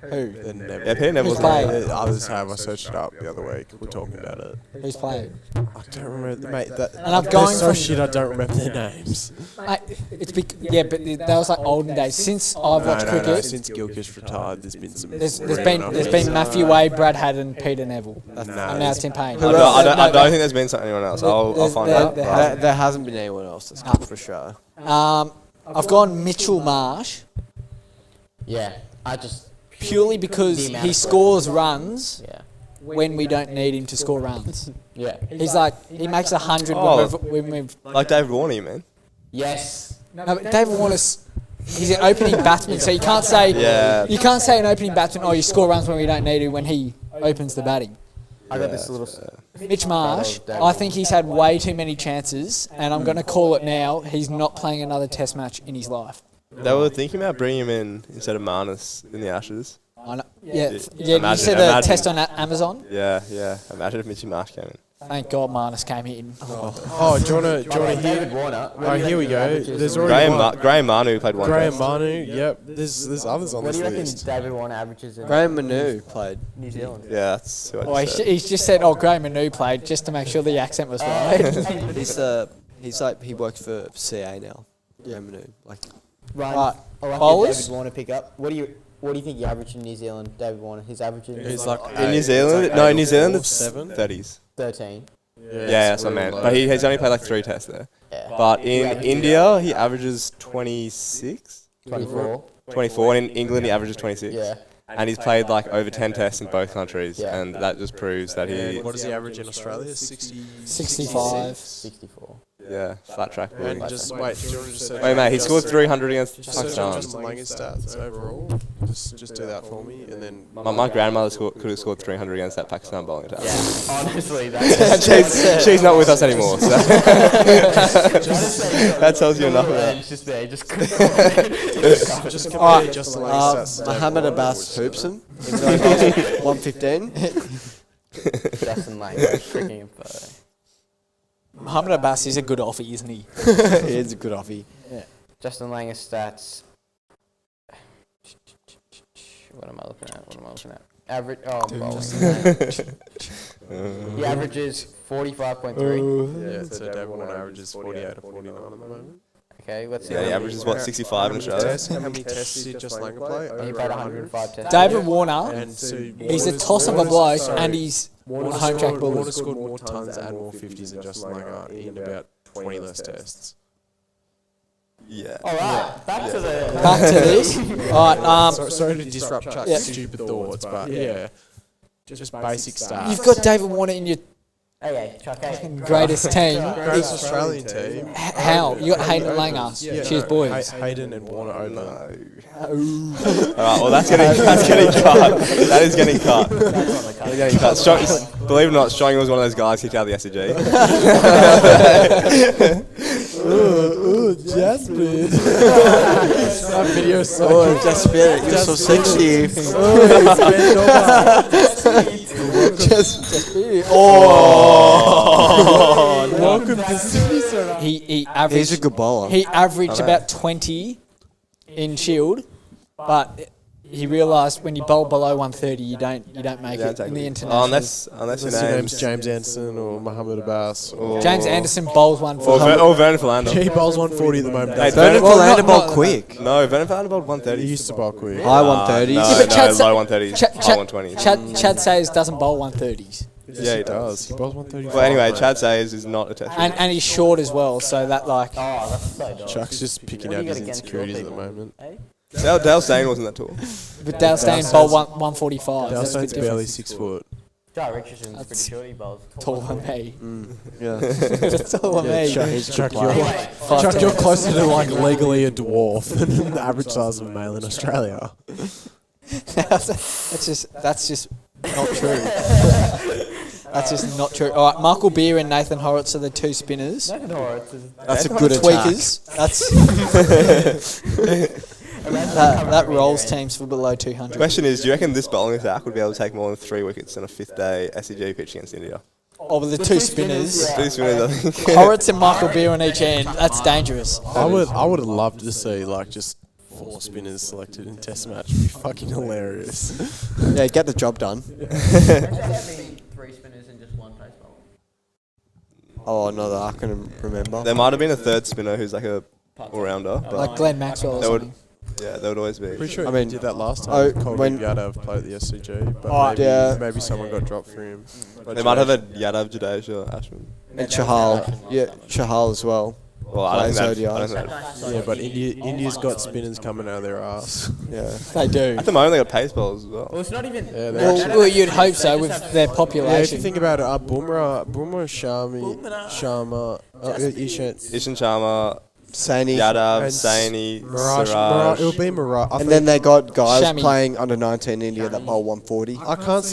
Who? than Neville. Yeah, Peter Neville's Who's playing? Others have. I searched it up the other week. We're talking about it. Who's playing? I don't remember, mate. And I'm they're going so from- shit. I don't remember their names. But that was like olden days. Since I've watched No, cricket, since Gilchrist retired, there's been some. there's been Matthew Wade, Brad Haddon, Peter Neville, and now Tim Payne. I don't think there's been anyone else. I'll find out. There hasn't been anyone else that's come for sure. I've gone Mitchell Marsh Yeah, I just. purely because The amount he of scores runs Yeah. when we don't need him to score runs. Yeah. He's like he makes 100 Oh. when we've. Like David Warner, you mean? Yes. No, but David Warner's. He's an opening batsman, so you can't say an opening batsman. Oh, you score runs when we don't need to. When he opens the batting. I got this little. Mitch Marsh, I think he's had way too many chances, and I'm going to call it now. He's not playing another Test match in his life. They were thinking about bringing him in instead of Marnus in the Ashes. I know. Yeah, you Imagine- said the imagine. test on Amazon. Yeah. Imagine if Mitchy Marsh came in. Thank God Marnus came in. Oh, do you wanna hear? David Warner. Oh, here we go. There's already Graham Manu played one Graham test. Manu. Yep. There's others on What this do you reckon list. David Warner averages in Graham Manu played. New Zealand? Yeah, that's who I Oh, just said. he's just said, Graham Manu played, just to make sure the accent was right. He works for CA now. Graham Manu. Right. Right. I like Bowlers? David Warner pick up. What do you think you average in New Zealand, David Warner? His averaging He's like In New Zealand? No, in New Zealand it's 7. 30s. 13. Yeah, that's what I meant. But he's only played like 3 tests there. Yeah. But in India, he averages 26? 24. 24, and in England, he averages 26. Yeah. And he's played like over 10 tests in both countries, Yeah. and that just proves that he, What is the average in Australia? 60. 65. 64. yeah, flat track. And Really. just wait. Do you want to just search Wait, mate, he scored 300 against Just search Pakistan. Justin Langer's stats overall. Just do that for me, and then. My grandmother could have scored 300 against that Pakistan bowling attack. Yeah. Honestly, that's. she's not with us anymore, so that tells you enough about It's just there. Just. Just compare Justin Langer's stats. Mohammed Abbas Hoopson. Even though he was 115. Justin Lang. Freaking photo. Mohammed Abbas is a good offie, isn't he? He is a good offie. Justin Langer's stats. What am I looking at? Average. Oh, bowling. He averages 45.3. Yeah, so David Warner averages 48 or 49 at the moment. Okay, let's see. Yeah, he how many- averages what, 65 in Australia? How many tests did Just Langer play? He Over played 100. 105 tests. David Warner, And so he's a toss of a bloke, and he's Warner home track Warner bowler. scored more tons and more 50s than Justin Langer in about 20 less tests. Yeah. All right, back to the. Back to this. All right, Sorry to disrupt Chuck's Yeah. stupid thoughts, but yeah, just basic stats. you've got David Warner in your Okay, Chuck. Hey. greatest team. Greatest Australian team. How? You got Hayden Langer. Yeah, Cheers, no, boys. Hayden and Warner over. Alright, well that's getting cut. That is getting cut. That's getting cut. Believe it or not, Strong was one of those guys kicked out of the SCG. Jasmine. That video is so Jasper, you're so sexy. Welcome to Sydney, sir. He averaged. He's a good bowler. He averaged about 20 in Shield, but he realised when you bowl below 130, you don't make it in the international. Unless your Unless your name's name's James Anderson or Mohammed Abbas. Or James Anderson bowls 140. or Vernon Philander. He bowls 140 at the moment. Hey, Vernon Vernon- Philander not- bowled not- quick. No, Vernon Philander bowled He 130. used to bowl quick. High 130s. No, but Chad no, Sa- low 130s. High 120s. Chad Sayers doesn't bowl 130s. Yeah, he does. He bowls 130. Well, anyway, Chad Sayers is not a test. And he's short as well, so that like. Oh, that's so dumb. Chuck's just picking What do out you his got against your insecurities at the people? moment. Eh? Dale Steyn wasn't that tall. But Dale Steyn bowled 145. Dale That's a bit Steyn's barely different. 6 foot. Jai Richardson's That's pretty short. He bowls Taller than me. Yeah. That's taller than me. Chuck, you're, Anyway, Chuck, you're closer to like legally a dwarf than the average size of a male in Australia. that's just not true. That's just not true. All right, Michael Beer and Nathan Horrocks are the two spinners. Nathan Horowitz is That's a good tweakers. That rolls teams for below 200. Question is, do you reckon this bowling attack would be able to take more than 3 wickets in a 5th day SCG pitch against India? Over the two spinners, Two spinners, I think. Horrocks and Michael Beer on each end. That's dangerous. I would have loved to see like just 4 spinners selected in Test match. It'd be fucking hilarious. Yeah, get the job done. 3 spinners and just 1 pace bowler. Oh no, that I couldn't remember. There might have been a third spinner who's like a all-rounder, but Like Glenn Maxwell or They would- something. yeah, there would always be. Pretty sure I he mean, did that last oh, time. when- Yadav played at the SCG, but Oh, maybe, yeah. maybe someone got dropped for him. They might have a Yadav, Jadeja, Ashwin. And Chahal. Yeah, Chahal as well. Well, I don't Plays think ODIs. that. Yeah, but India's got spinners coming out of their ass. Yeah. They do. At the moment, they got pace bowls as well. Well, it's not even. Yeah, they actually. Well, you'd hope so with their Yeah, if you population. think about it, Bumrah, Sharma, Ishan, Ishan Sharma, Saini. Yadav, And Saini, Mirage. Siraj. It'll be Mirage. And then they got guys Shami. playing under 19 India that bowl 140. I can't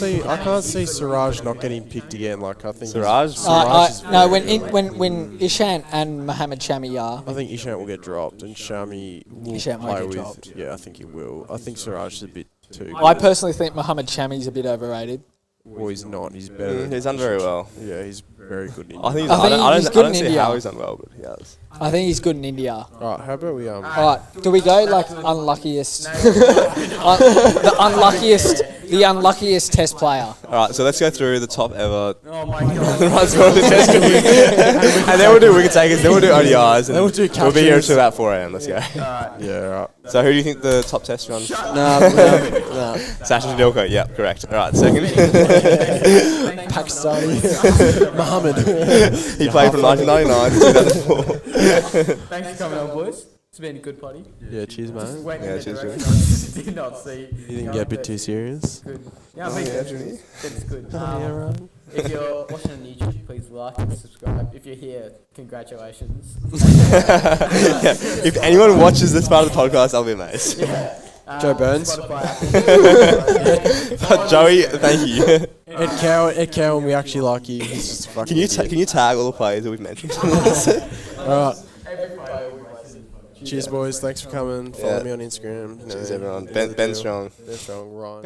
see Siraj not getting picked again. Like I think Siraj? is No, very when Ishan and Mohammed Shami are, I think Ishant will get dropped and Shami will Ishant might play get with. dropped. Yeah, I think he will. I think Siraj is a bit too. I good. personally think Mohammed Shami's a bit overrated. Well, he's not. He's better. Than He's done very well. Yeah, he's very good. In I think, I think he's I good don't in see India. how he's done well, but he has. I think he's good in India. Alright, how about we All right, do we go like unluckiest, the unluckiest Test player? Alright, so let's go through the top ever Oh my god. run score of the Test cricket. And then we'll do wicket takers, then we'll do ODIs, and Then we'll do we'll be here captains. until about 4 a.m. Let's go. Yeah, right. So who do you think the top Test runs? No. Sachin Tendulkar, yeah, correct. Alright, second. Pakistani Mohammed. He played from 1999 to 2004. Thanks for coming on, boys. It's been a good party. Yeah, cheers, Just man. went Yeah, in the cheers, direction I did not see. You didn't get a bit too serious. Good. Yeah, I think it's good. If you're watching on YouTube, please like and subscribe. If you're here, congratulations. Yeah, if anyone watches this part of the podcast, I'll be amazed. Joe Burns. Spotify, Joey, thank you. Ed Cowan, we actually like you. He's just fucking. Can you idiot. can you tag all the players that we've mentioned? Alright. Cheers, boys. Thanks for coming. Follow Yeah. me on Instagram. Cheers, everyone. You know the Ben deal. Strong. Ben Strong, Ryan.